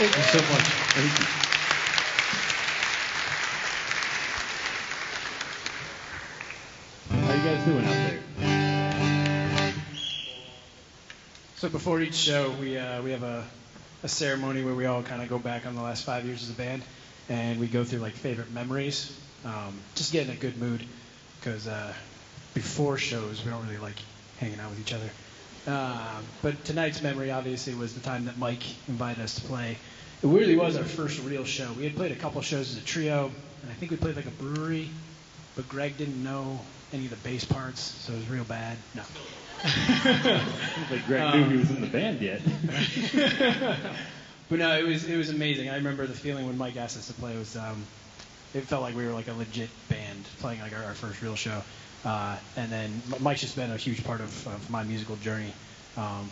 Thank you so much. Thank you. How you guys doing out there? So before each show, we have a ceremony where we all kind of go back on the last 5 years as a band, and we go through like favorite memories, just get in a good mood, because before shows we don't really like hanging out with each other. But tonight's memory obviously was the time that Mike invited us to play. It really was our first real show. We had played a couple shows as a trio, and I think we played like a brewery, but Greg didn't know any of the bass parts, so it was real bad. No. I don't think Greg knew he was in the band yet. But no, it was amazing. I remember the feeling when Mike asked us to play was it felt like we were like a legit band playing like our first real show. And then Mike's just been a huge part of my musical journey.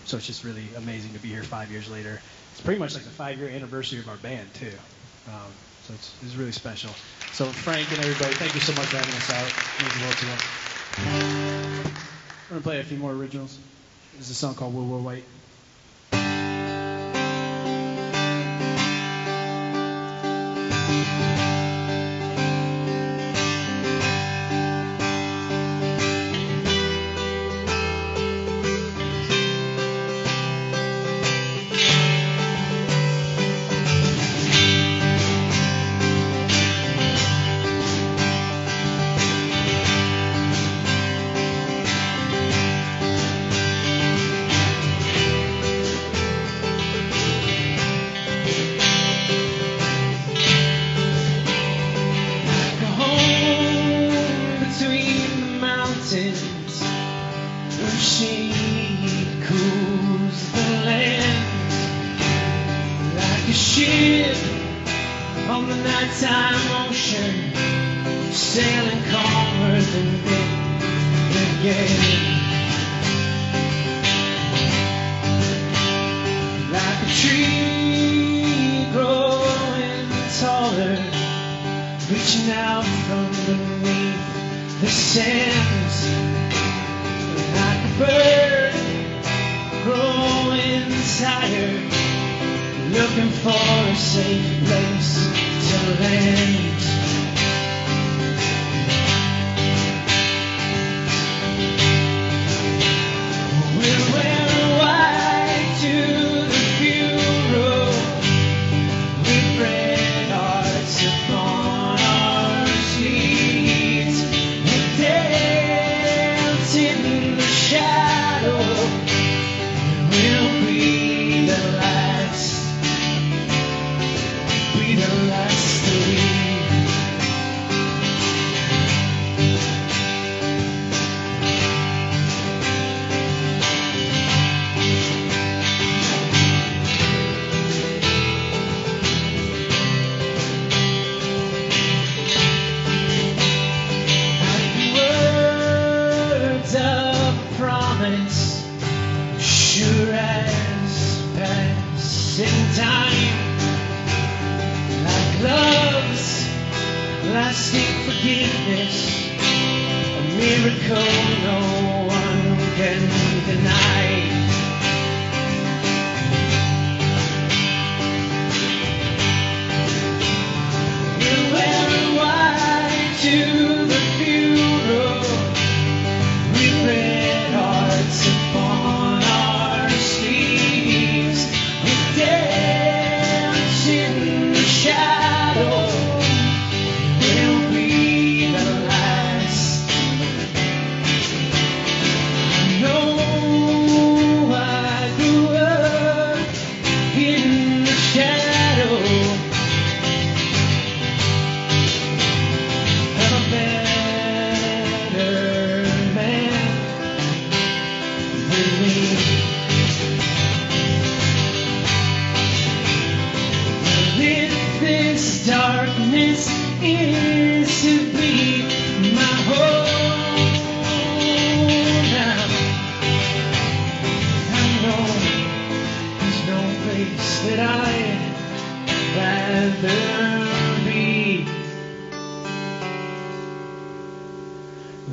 So it's just really amazing to be here 5 years later. It's pretty much like the 5-year anniversary of our band too. So it's really special. So Frank and everybody, thank you so much for having us out. It means the world to us. We're going to play a few more originals. This is a song called Will Will White.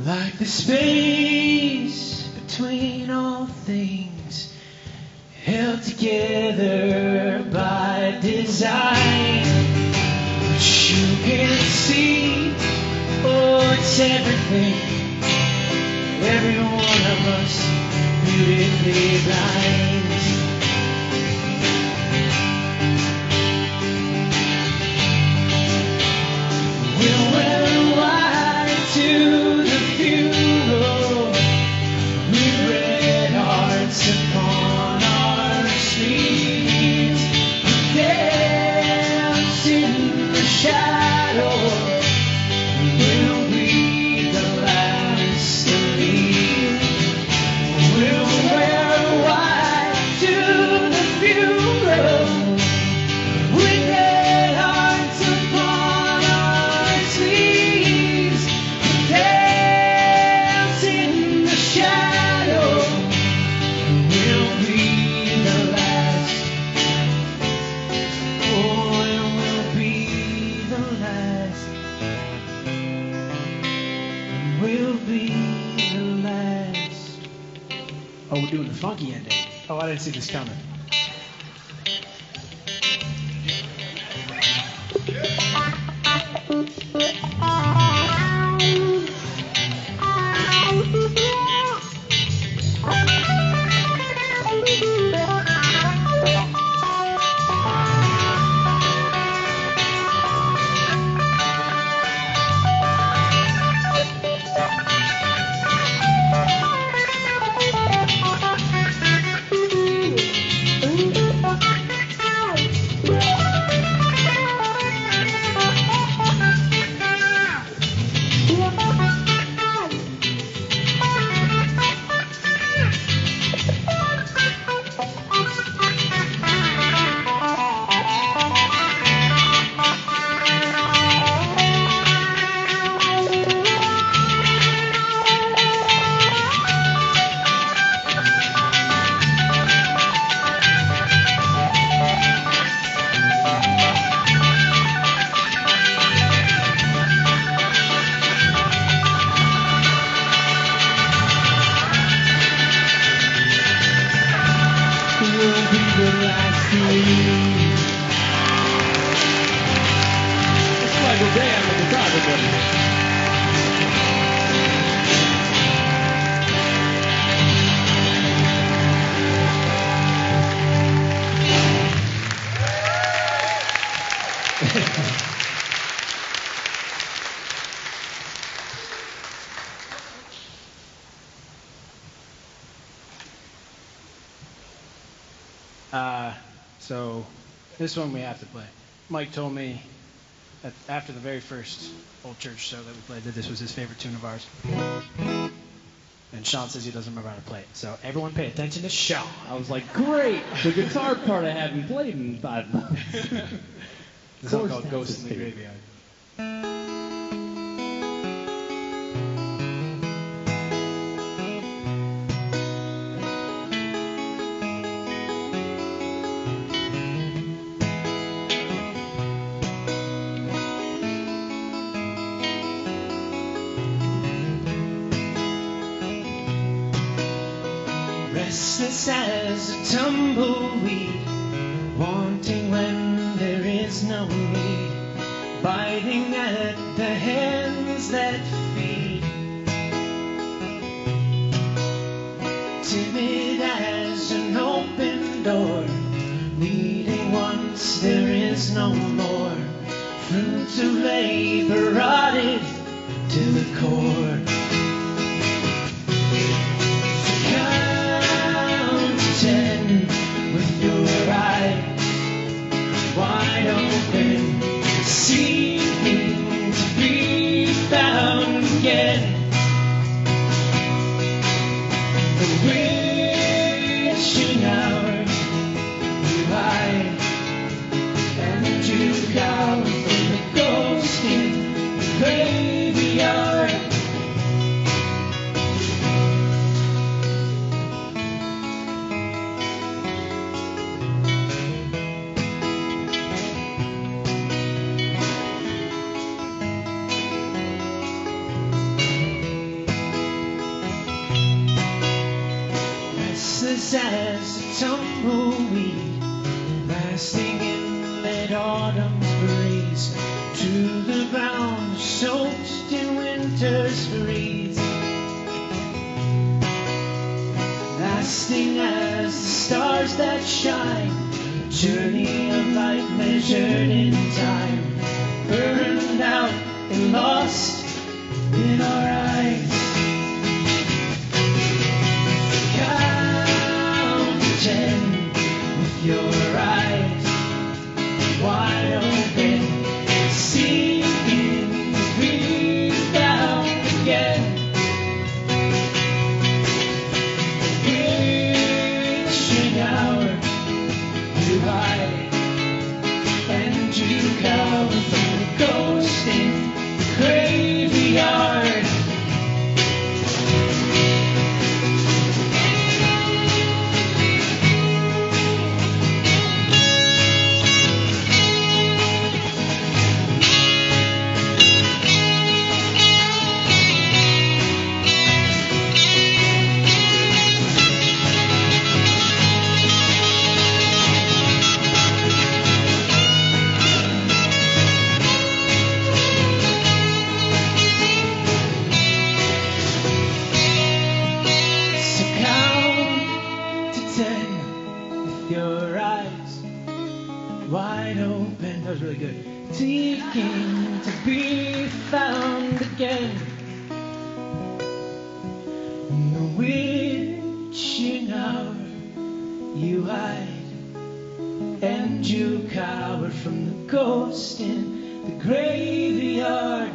Like the space between all things, held together by design. But you can see, oh, it's everything. Every one of us beautifully blind. We'll wear white to the funeral, with red hearts upon our sleeves. Dance in the shadow, we'll be the last to leave. We'll wear white to the funeral, with red hearts upon our sleeves. Dance in the shadow, we'll be the last. Oh, and we'll be the last. We'll be the last. Oh, we're doing the funky ending. Oh, I didn't see this coming. So this one we have to play. Mike told me that after the very first Old Church show that we played that this was his favorite tune of ours. And Sean says he doesn't remember how to play it. So everyone pay attention to Sean. I was like, great. The guitar part I haven't played in 5 months. This song called Ghosts in the Graveyard. Restless as a tumbleweed, wanting when there is no need, biting at the hands that feed. Timid as an open door, needing once there is no more. Fruits of labor rotted to the core. With your eyes wide open, seeking to be found again. The wishing hour, you hide and you go from the ghost in the graveyard. As a tumbleweed, lasting in late autumn's breeze, to the ground soaked in winter's freeze, lasting as the stars that shine, a journey of light measured in time, burned out and lost in our eyes. Count to 10 with your eyes wide open, seeking to be found again. Wishing hour, you hide and you cower from the ghost in the graveyard. That was really good. Seeking to be found again. In the witching hour, you hide and you cower from the ghost in the graveyard.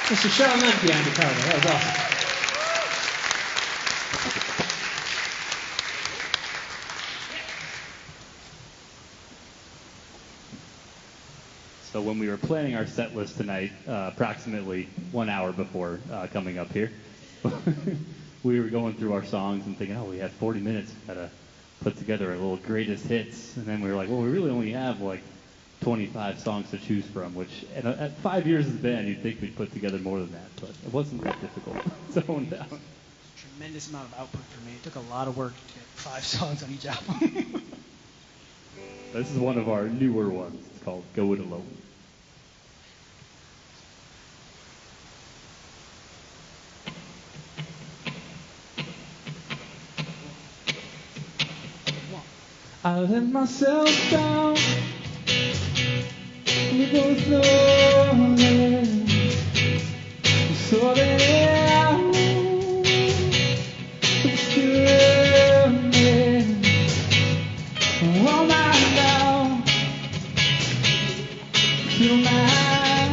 Mr. Sean Lemke on guitar. That was awesome. So when we were planning our set list tonight, approximately 1 hour before coming up here, we were going through our songs and thinking, oh, we have 40 minutes, we've got to put together a little greatest hits. And then we were like, well, we really only have like 25 songs to choose from, which at 5 years as a band, you'd think we'd put together more than that, but it wasn't that difficult. Throwing down. Tremendous amount of output for me. It took a lot of work to get 5 songs on each album. This is one of our newer ones. It's called Go It Alone. I let myself down. We both know it. So that I'm still running. All night now, feel my head.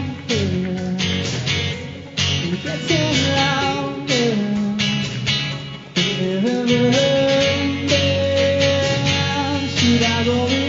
It gets louder. Never should I go in?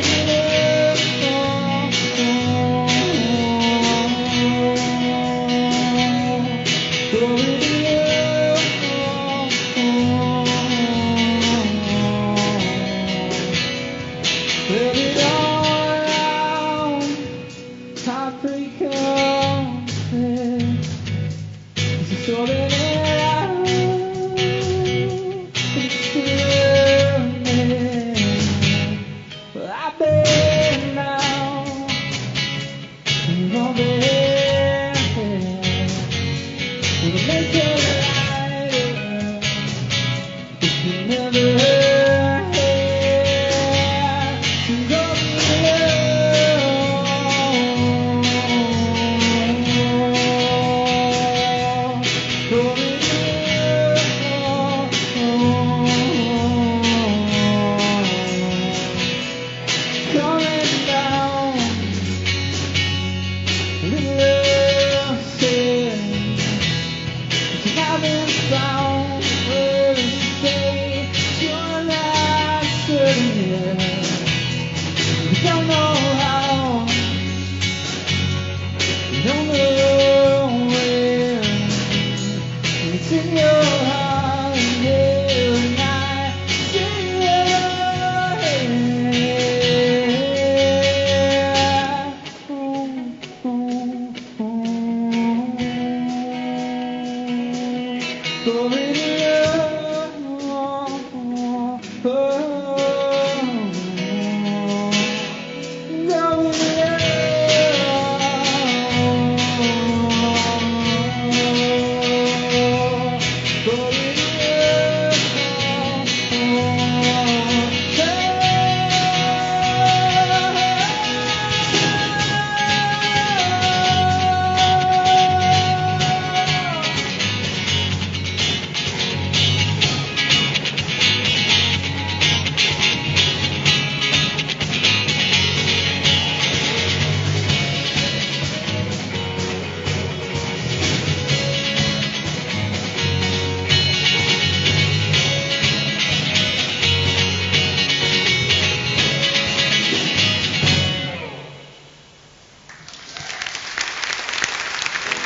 Going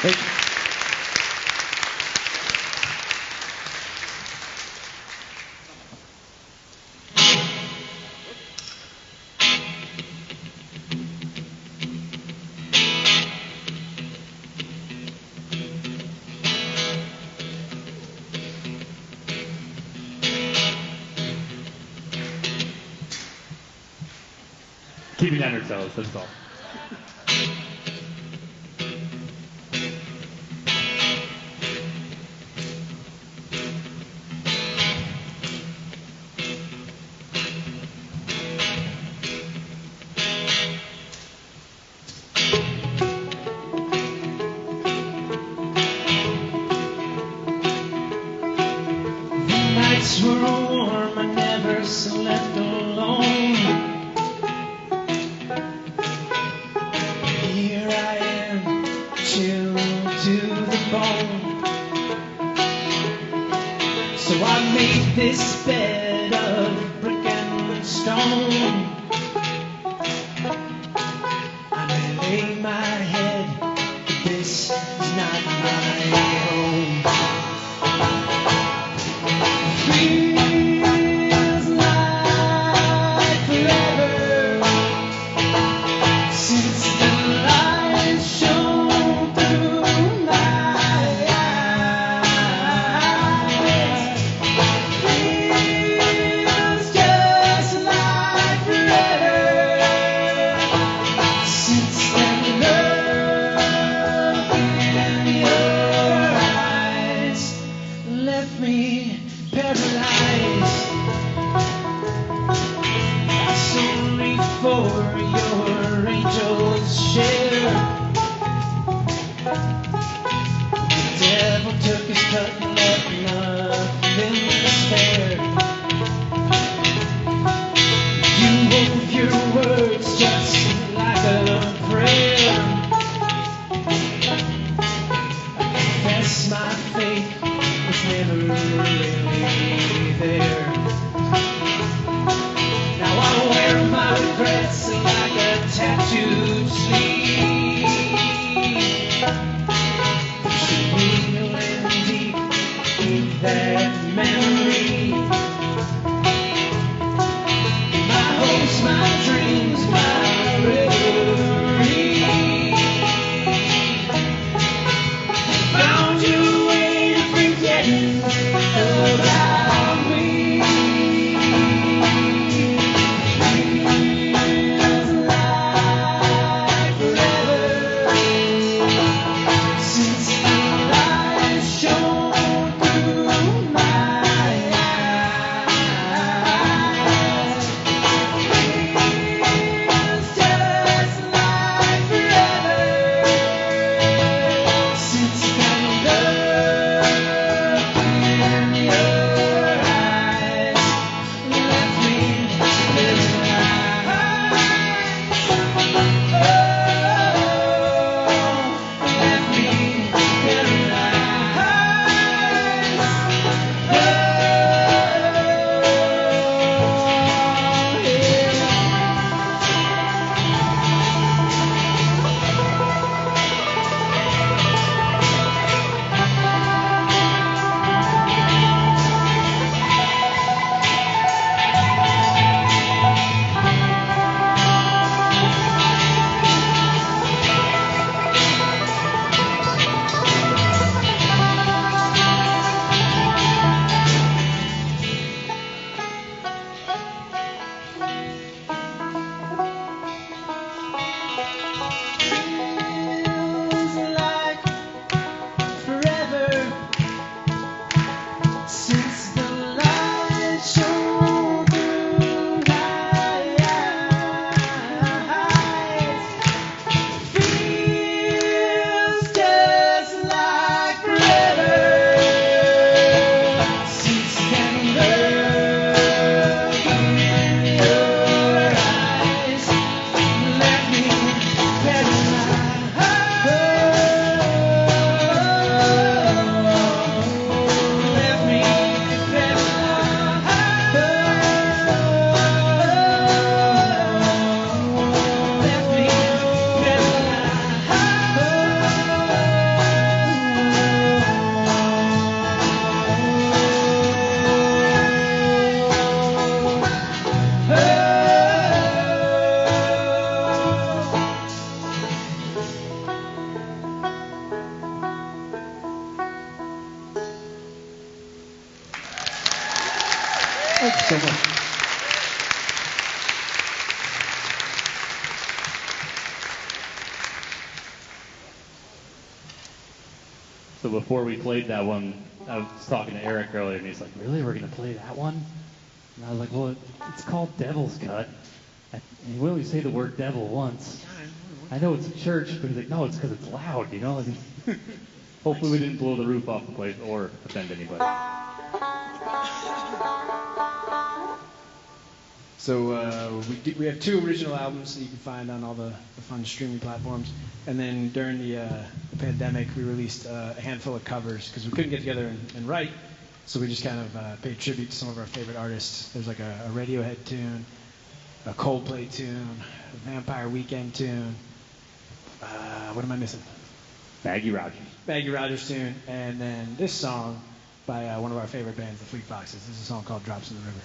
Thank you. Keeping on her toes, that's all. Nights were warm, I never slept alone. Here I am, chilled to the bone. So I made this bed of brick and stone. I may lay my head, but this is not my home. Feels like forever since the light shone through my eyes. Feels just like forever since that love in your eyes left me paralyzed. That's only for your angel's share. The devil took his cut and left nothing to spare. You wove your words just like a prayer. I confess my faith was never really there. Now I wear my regrets like a tattooed sleeve. Pushing real and deep in that memory. My hopes, my dreams, my reverie. Found your way to forget about me. Thank you so much. So before we played that one, I was talking to Eric earlier, and he's like, "Really? We're going to play that one?" And I was like, "Well, it's called Devil's Cut. And we only say the word devil once. I know it's a church, but he's like, no, it's because it's loud, you know?" Hopefully we didn't blow the roof off the place or offend anybody. So we have 2 original albums that you can find on all the fun streaming platforms. And then during the pandemic, we released a handful of covers because we couldn't get together and write. So we just kind of paid tribute to some of our favorite artists. There's like a Radiohead tune, a Coldplay tune, a Vampire Weekend tune. What am I missing? Maggie Rogers. Maggie Rogers tune. And then this song by one of our favorite bands, the Fleet Foxes. This is a song called Drops in the River.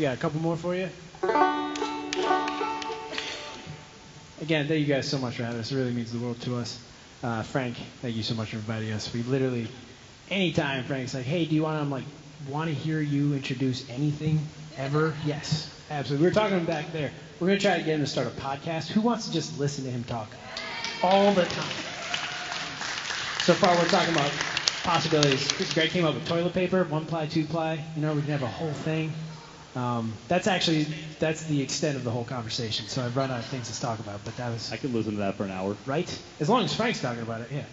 We got a couple more for you. Again, thank you guys so much for having us. It really means the world to us. Frank, thank you so much for inviting us. We literally, anytime Frank's like, hey, do you want to, I'm like, want to hear you introduce anything ever? Yes, absolutely. We were talking back there. We're going to try to get him to start a podcast. Who wants to just listen to him talk all the time? So far, we're talking about possibilities. Greg came up with toilet paper, 1-ply, 2-ply. You know, we can have a whole thing. That's the extent of the whole conversation. So I've run out of things to talk about, but that was... I could listen to that for an hour. Right? As long as Frank's talking about it, yeah.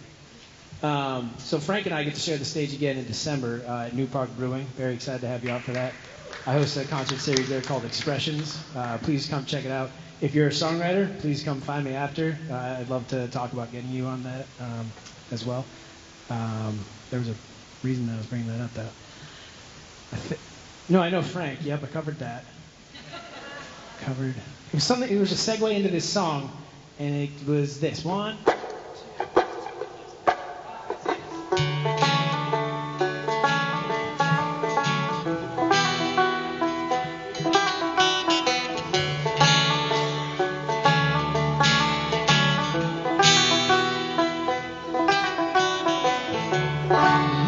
So Frank and I get to share the stage again in December at New Park Brewing. Very excited to have you out for that. I host a concert series there called Expressions. Please come check it out. If you're a songwriter, please come find me after. I'd love to talk about getting you on that as well. There was a reason that I was bringing that up, though. No, I know Frank. Yep, I covered that. It was something. It was a segue into this song, and it was this one.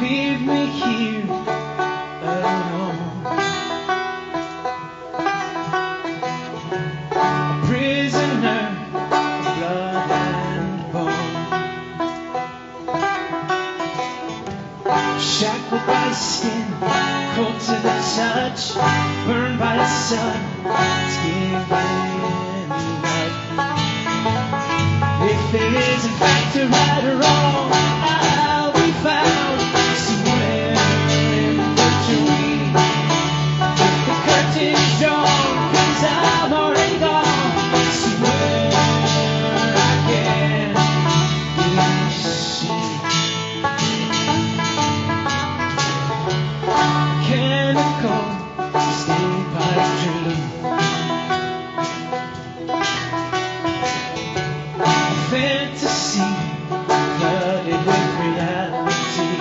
Leave me here alone. A prisoner of blood and bone. Shackled by the skin, cold to the touch, burned by the sun, it's giving up. If there is in fact a right or wrong, I'll be found somewhere in between. If the curtain's drawn, 'cause I'm already gone, somewhere I can be seen. Chemical state pipe dream. Fantasy flooded with reality.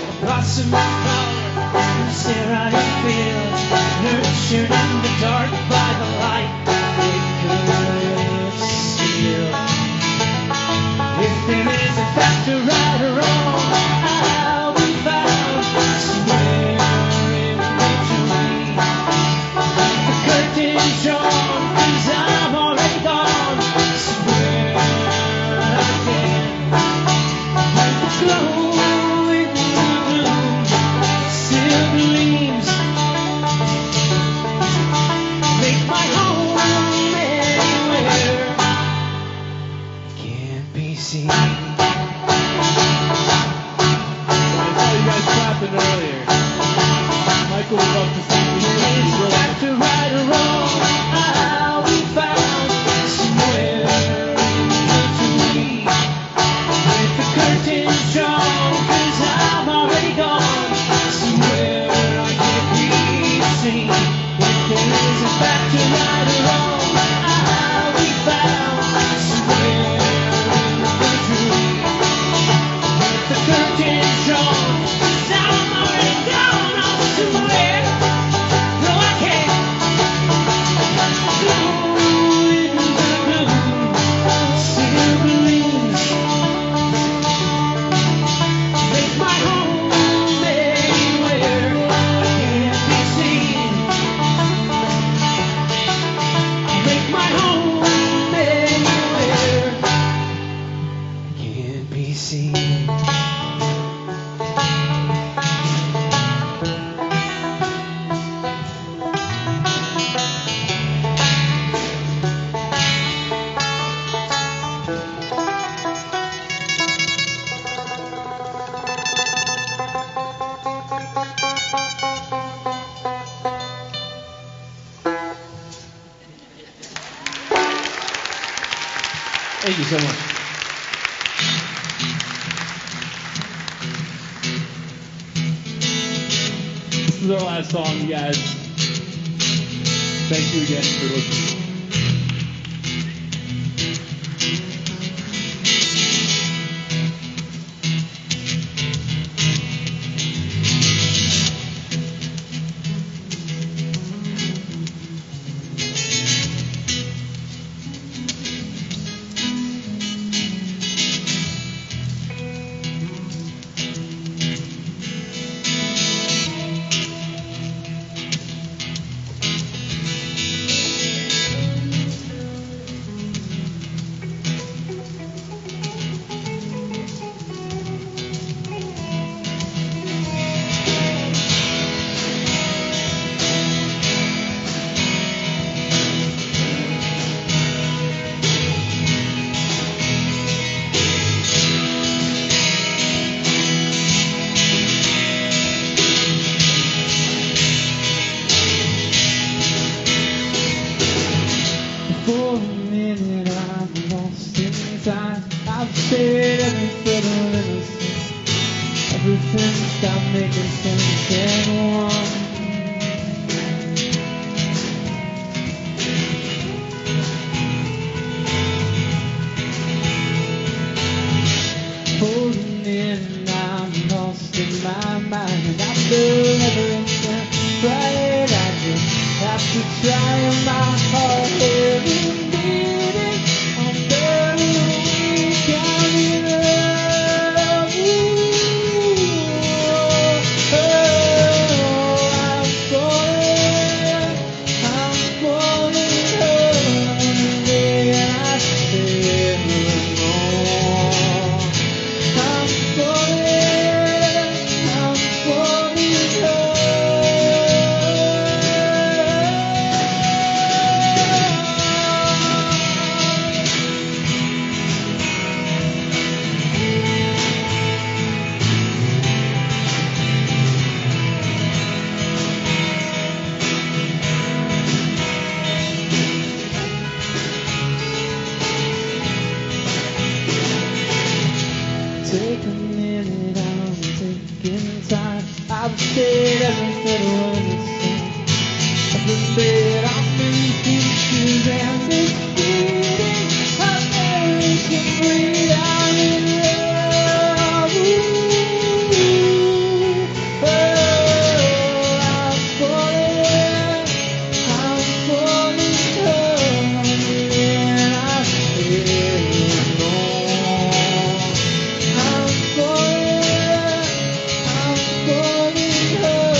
A blossom of flower in a sterile field, nurtured in the dark by the light it could steal. If there is a fact or right or wrong, I'll be found somewhere in between. The curtain's drawn, 'cause I'm already gone, somewhere I can. When the glow in the gloom still gleams, make my home anywhere I can't be seen. I saw you guys clapping earlier. Michael would love to see you. Is it back to right or wrong? I'll be found somewhere in between. With the curtains drawn, 'cause I'm already gone, somewhere I can't be seen. If there is a back to right or wrong, I'll be found somewhere in between. With the curtains drawn, 'cause I'm already gone, I'm somewhere. No, I can't. Glow in the gloom, still gleams. Make my home anywhere I can't be seen. Make my home anywhere I can't be seen. Thank you so much. This is our last song, you guys. Thank you again for listening. time. I've paid every fiddle innocent. Everything stopped making sense anymore. Holding in, I'm lost in my mind. I feel everything right. I just have to try my heart every minute. I'm very weak, I'm in love. I'm falling hard, and I feel alone. I'm falling Take a minute, I'm taking time. I've stayed every fiddle innocent. Every bit I'm in pieces and it's bleeding. I'm very complete, I'm in love. Oh, I'm falling hard, and I feel alone. I'm falling hard,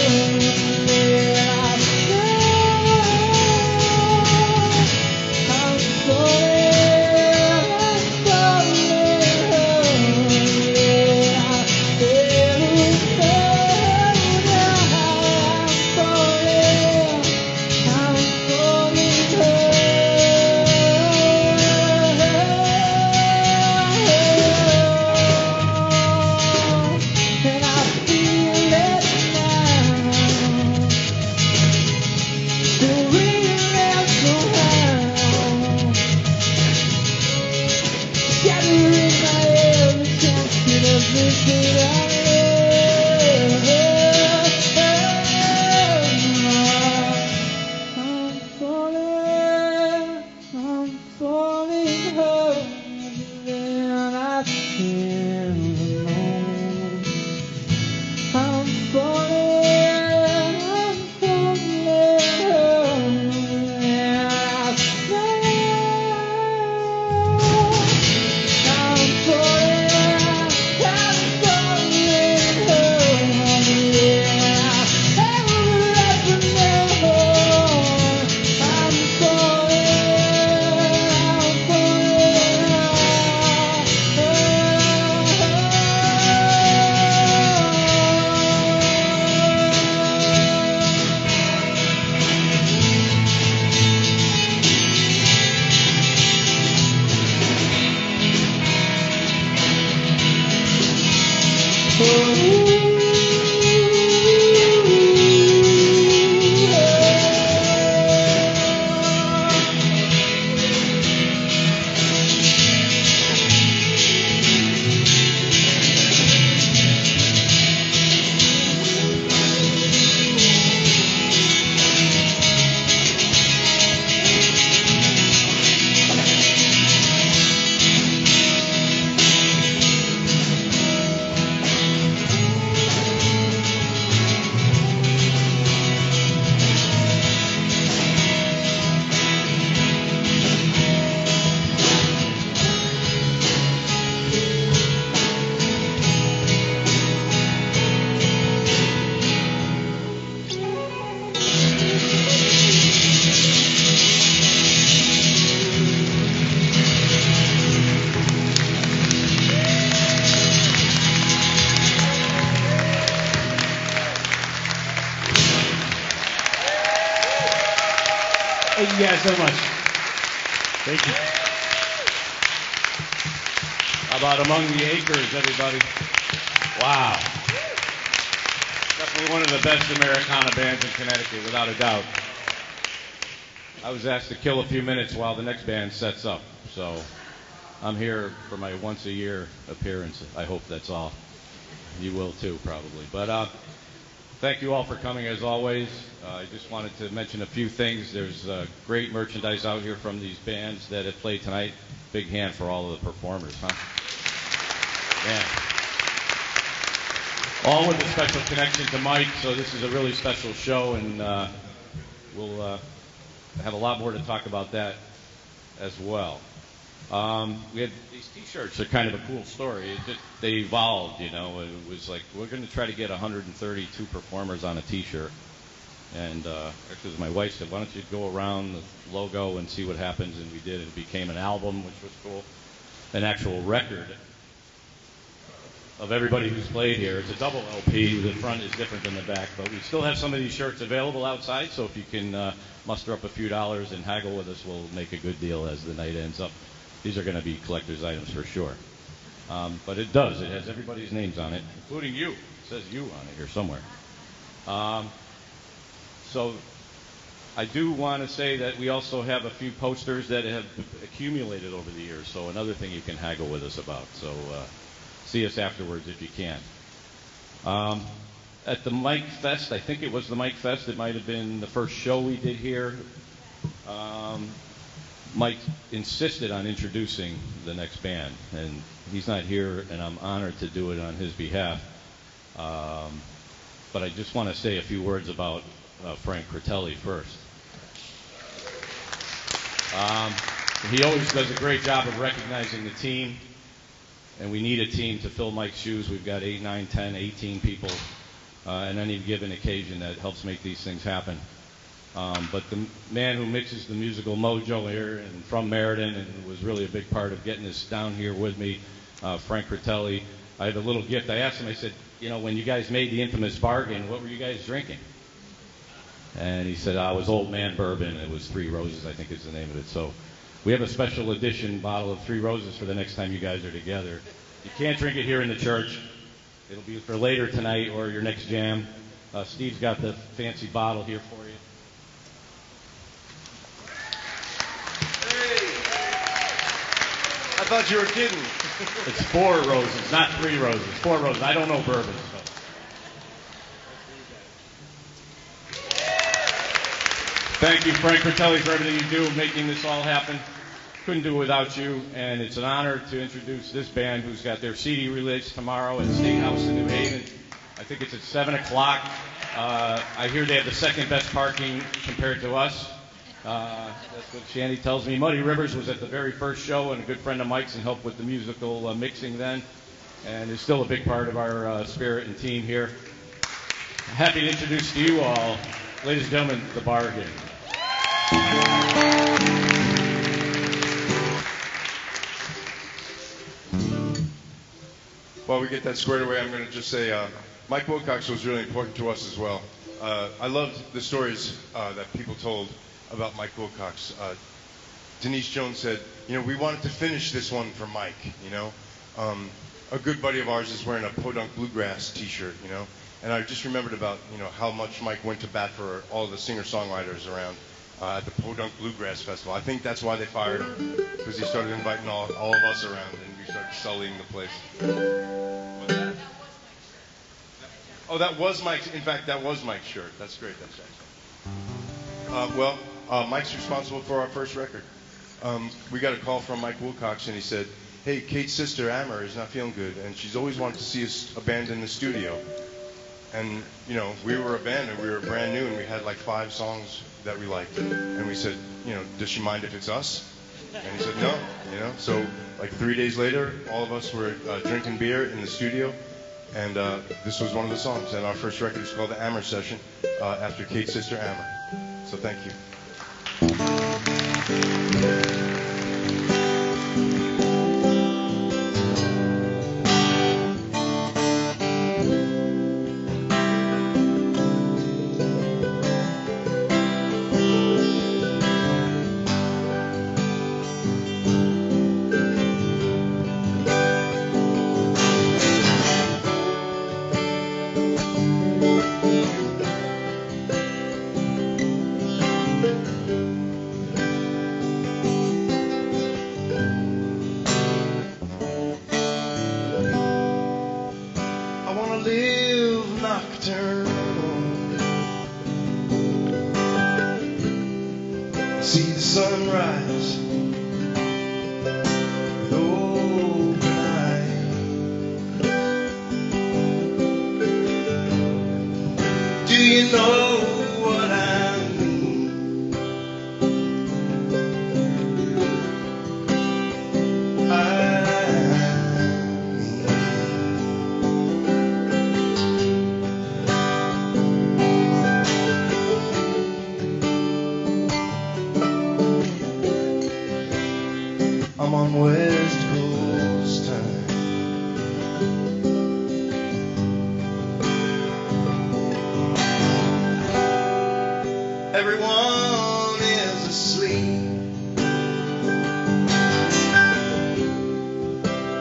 and I feel it now. Still reeling somehow. Shattering my every chance to everything I love. I'm falling hard, and I feel alone. I'm falling hard, and I I'm falling hard, Thank you guys so much. Thank you. How about Among the Acres, everybody? Wow. Definitely one of the best Americana bands in Connecticut, without a doubt. I was asked to kill a few minutes while the next band sets up, so I'm here for my once-a-year appearance. I hope that's all. You will too, probably. But thank you all for coming, as always. I just wanted to mention a few things. There's great merchandise out here from these bands that have played tonight. Big hand for all of the performers, huh? Man. All with a special connection to Mike, so this is a really special show, and we'll have a lot more to talk about that as well. We had these T-shirts are kind of a cool story. They evolved, you know. It was like, we're going to try to get 132 performers on a T-shirt. And actually, my wife said, why don't you go around the logo and see what happens? And we did, and it became an album, which was cool. An actual record of everybody who's played here. It's a double LP. The front is different than the back. But we still have some of these shirts available outside, so if you can muster up a few dollars and haggle with us, we'll make a good deal as the night ends up. These are going to be collector's items for sure. But it does. It has everybody's names on it, including you. It says you on it here somewhere. So I do want to say that we also have a few posters that have accumulated over the years. So another thing you can haggle with us about. So see us afterwards if you can. At the MikeFest, I think it was the MikeFest. It might have been the first show we did here. Mike insisted on introducing the next band, and he's not here, and I'm honored to do it on his behalf. But I just want to say a few words about Frank Critelli first. He always does a great job of recognizing the team, and we need a team to fill Mike's shoes. We've got 8, 9, 10, 18 people on any given occasion that helps make these things happen. But the man who mixes the musical mojo here and from Meriden and was really a big part of getting this down here with me, Frank Critelli. I have a little gift. I asked him, I said, you know, when you guys made the infamous bargain, what were you guys drinking? And he said, it was Old Man Bourbon. It was 3 Roses, I think is the name of it. So we have a special edition bottle of 3 Roses for the next time you guys are together. You can't drink it here in the church. It'll be for later tonight or your next jam. Steve's got the fancy bottle here for you. I thought you were kidding. It's 4 roses, not 3 roses. 4 roses. I don't know bourbon. So. Thank you, Frank Critelli, for everything you do, making this all happen. Couldn't do it without you, and it's an honor to introduce this band who's got their CD release tomorrow at State House in New Haven. I think it's at 7 o'clock. I hear they have the second best parking compared to us. That's what Shandy tells me. Muddy Rivers was at the very first show and a good friend of Mike's and helped with the musical mixing then, and is still a big part of our spirit and team here. Happy to introduce to you all, ladies and gentlemen, The Bargain. While we get that squared away, I'm going to just say Mike Wilcox was really important to us as well. I loved the stories that people told about Mike Wilcox. Denise Jones said, you know, we wanted to finish this one for Mike, you know. A good buddy of ours is wearing a Podunk Bluegrass t-shirt, you know. And I just remembered about, you know, how much Mike went to bat for all the singer-songwriters around at the Podunk Bluegrass Festival. I think that's why they fired him, because he started inviting all of us around, and we started sullying the place. What's that? Oh, that was Mike's. In fact, that was Mike's shirt. That's great. That's excellent. Mike's responsible for our first record. We got a call from Mike Wilcox, and he said, hey, Kate's sister, Amber, is not feeling good, and she's always wanted to see us a band in the studio. And, you know, we were a band, and we were brand new, and we had like 5 songs that we liked. And we said, you know, does she mind if it's us? And he said, no, you know. So, like 3 days later, all of us were drinking beer in the studio, and this was one of the songs. And our first record is called The Amber Session, after Kate's sister, Amber. So thank you. sunrise with open eyes. Do you know what I mean? I'm on West Coast time. Everyone is asleep,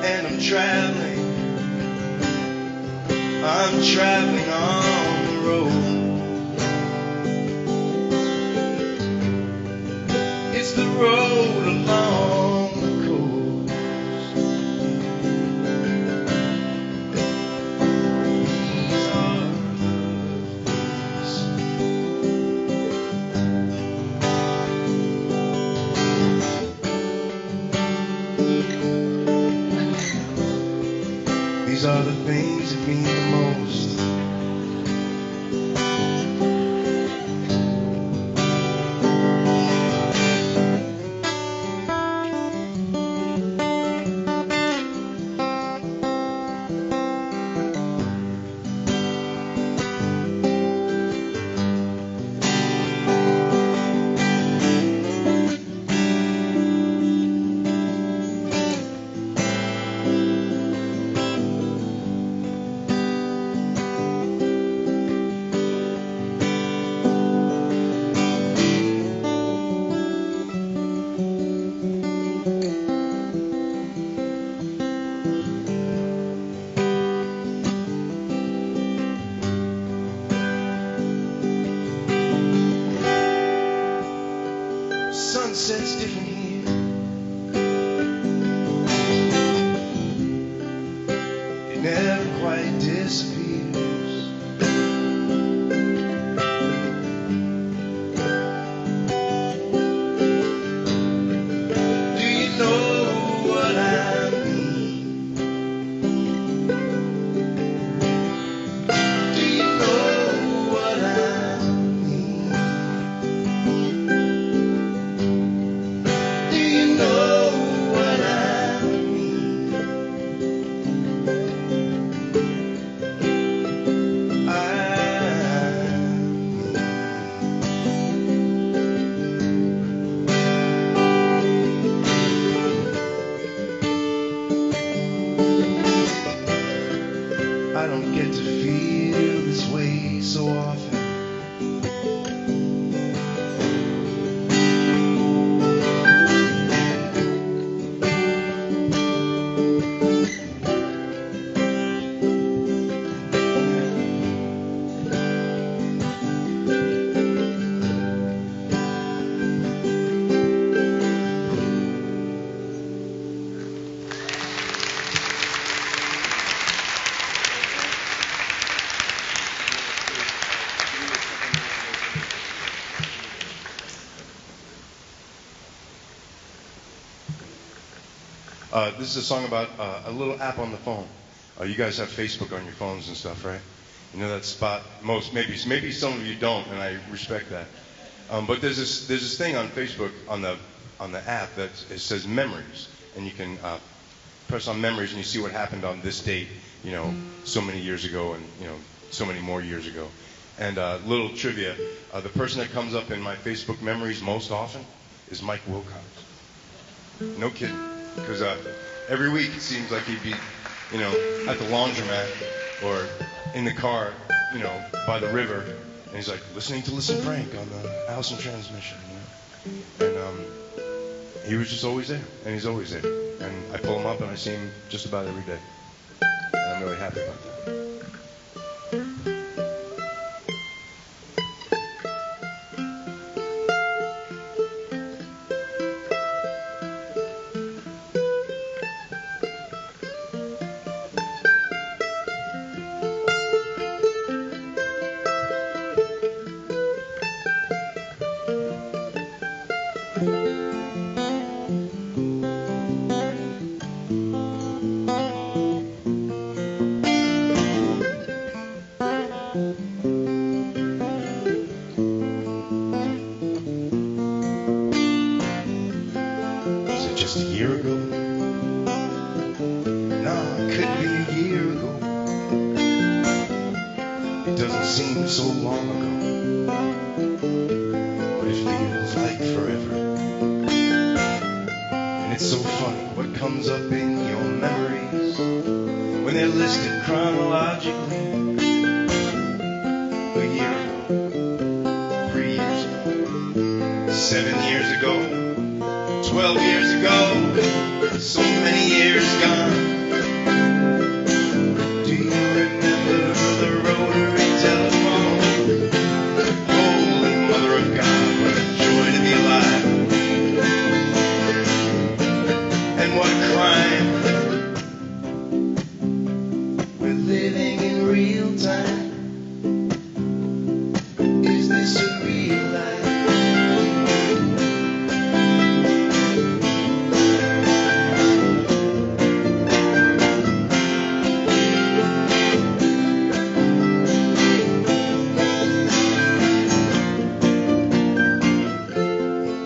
and I'm traveling on the road. It's the road along the coast. These are the days. These are the things that mean the most. Sunset's different here. It never quite disappears. Do you know what I mean? Do you know what I mean? Do you know what I mean? I don't get to feel this way so often. This is a song about a little app on the phone. You guys have Facebook on your phones and stuff, right? You know that spot. Maybe some of you don't, and I respect that. But there's this thing on Facebook on the app that it says memories, and you can press on memories and you see what happened on this date, you know, so many years ago, and you know, so many more years ago. And little trivia: the person that comes up in my Facebook memories most often is Mike Wilcox. No kidding. Because every week it seems like he'd be, you know, at the laundromat or in the car, you know, by the river, and he's like listening to Listen Frank on the Allison transmission, you know. And he was just always there, and he's always there. And I pull him up and I see him just about every day, and I'm really happy about that. Thank you. doesn't seem so long ago, but it feels like forever. And it's so funny what comes up in your memories when they're listed chronologically. A year ago, 3 years ago, 7 years ago, 12 years ago, so many years gone. Do you remember the rotary telephone? Holy Mother of God, what a joy to be alive. And what a crime. We're living in real time. Is this a real life?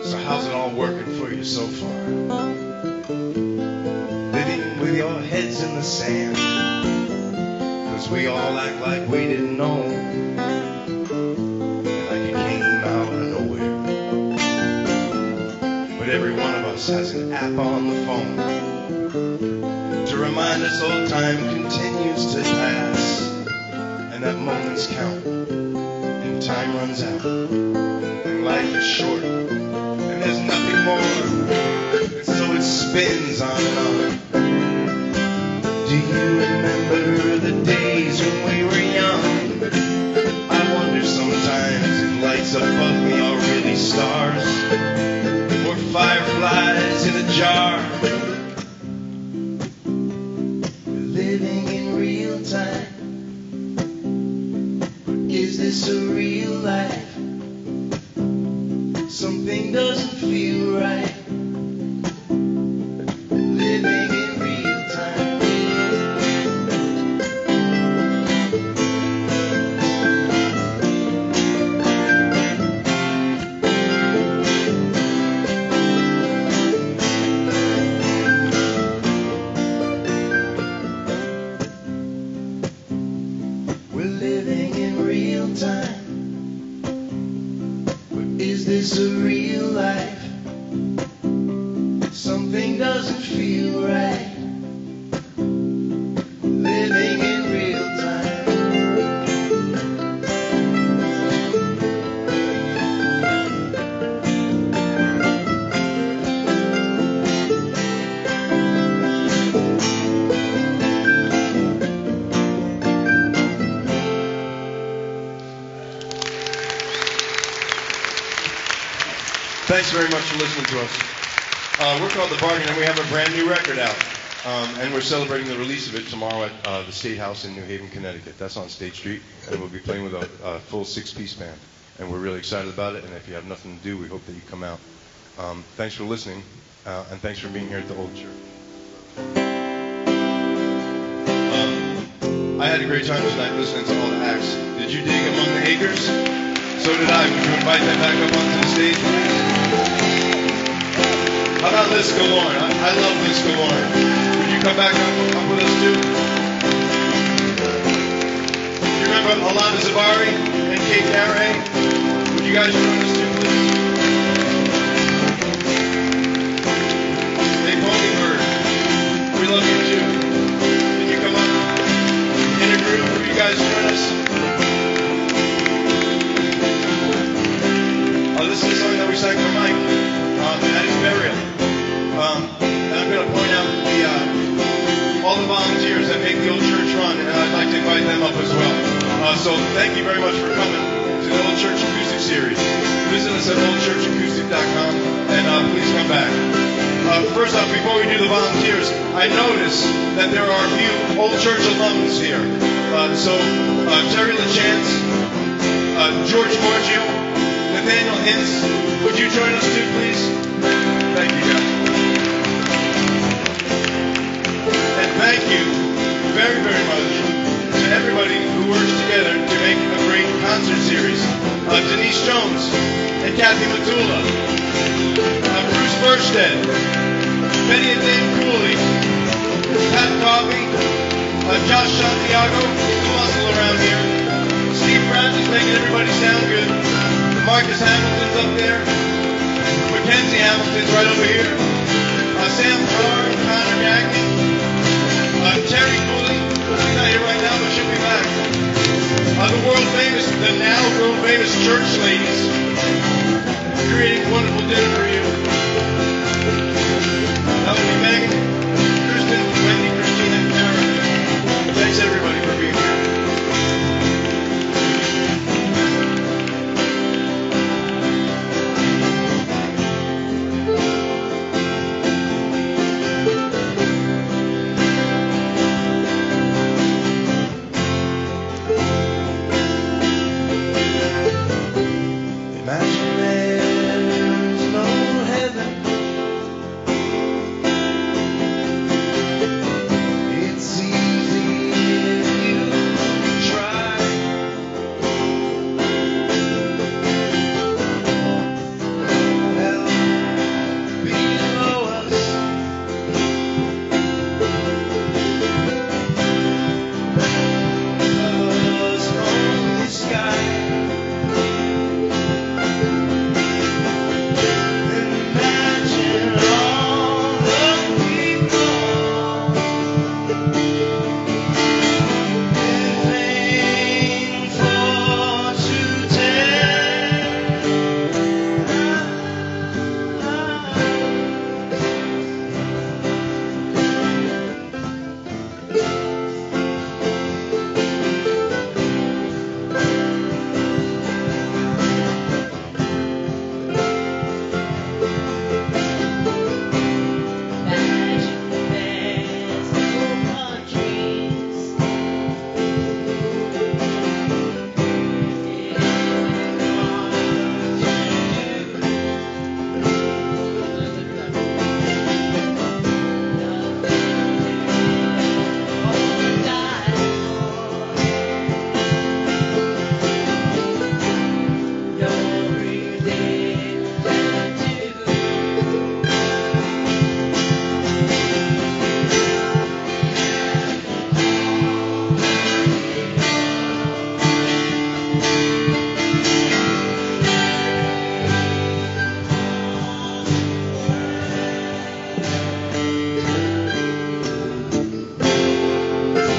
So how's it all working for you so far? Living with your heads in the sand, 'cause we all act like we didn't know, like it came out of nowhere. But every one of us has an app on the phone to remind us old time continues to pass, and that moments count, and time runs out, and life is short, and there's nothing more, and so it spins on and on. Do you remember the days when we were young? I wonder sometimes if lights above me are really stars, or fireflies in a jar. Living in real time. Is this a real life? Something doesn't feel right. Living in real time. We're living in real time. But is this a real life? Something doesn't feel right. Living in real time. Thanks very much for listening to us. We're called The Bargain, and we have a brand new record out. And we're celebrating the release of it tomorrow at the State House in New Haven, Connecticut. That's on State Street, and we'll be playing with a full 6-piece band. And we're really excited about it, and if you have nothing to do, we hope that you come out. Thanks for listening, and thanks for being here at the Old Church. I had a great time tonight listening to all the acts. Did you dig Among the Acres? So did I. Would you invite them back up onto the stage, please? How about Lys Guillorn? I love Lys Guillorn. Would you come back up with us too? Do you remember Alana Zavari and Kate Garrahy? Would you guys join us too, please? Hey, Ponybird, we love you too. Can you come up in a group? Will you guys join us? This is a song that we sang for Mike at his burial. And I'm going to point out all the volunteers that make the Old Church run, and I'd like to invite them up as well. So thank you very much for coming to the Old Church Acoustic Series. Visit us at oldchurchacoustic.com, and please come back. First off, before we do the volunteers, I noticed that there are a few Old Church alums here. Terry LaChance, George Morgio, Nathaniel Hintz, would you join us too, please? Thank you, guys. And thank you very, very much to everybody who works together to make a great concert series. Denise Jones and Kathy Matula, Bruce Burstead, Betty and Dave Cooley, Pat Coffey, Josh Santiago, who else is around here? Steve Scott is making everybody sound good. Marcus Hamilton's up there. Mackenzie Hamilton's right over here. Sam Carr, Connor Gagnon. Terry Cooley. She's not here right now, but she'll be back. The now world famous church ladies. Creating a wonderful dinner for you. That would be Megan, Kristen, Wendy, Christine, and Karen. Thanks everybody for being here. Imagine there's no heaven. It's easy if you try. Hell below us. Us on the sky. Imagine all the people living for Imagine there's no countries.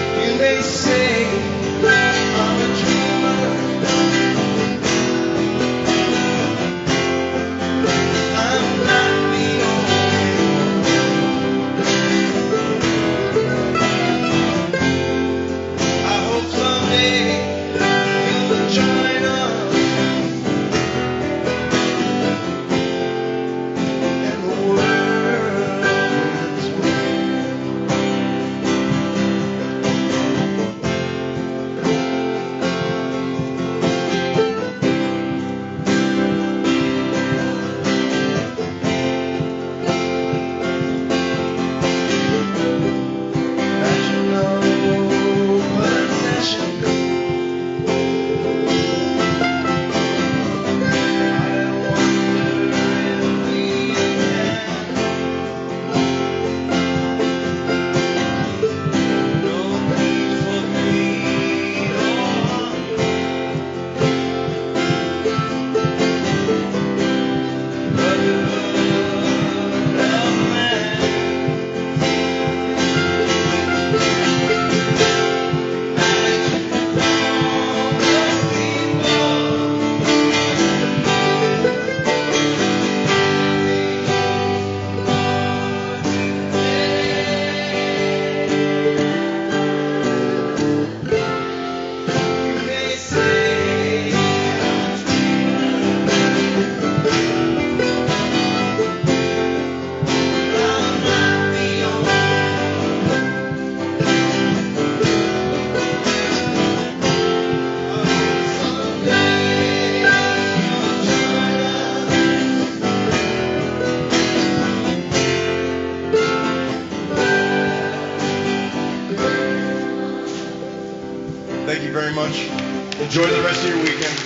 You may say I'm a dreamer. I'm not the only one. I hope someday you'll join us, and the world's Imagine no possessions. I wonder if we can. No need for greed or brotherhood of man. Thank you very much. Enjoy the rest of your weekend.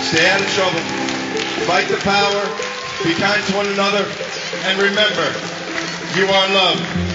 Stay out of trouble. Fight the power. Be kind to one another. And remember, you are loved.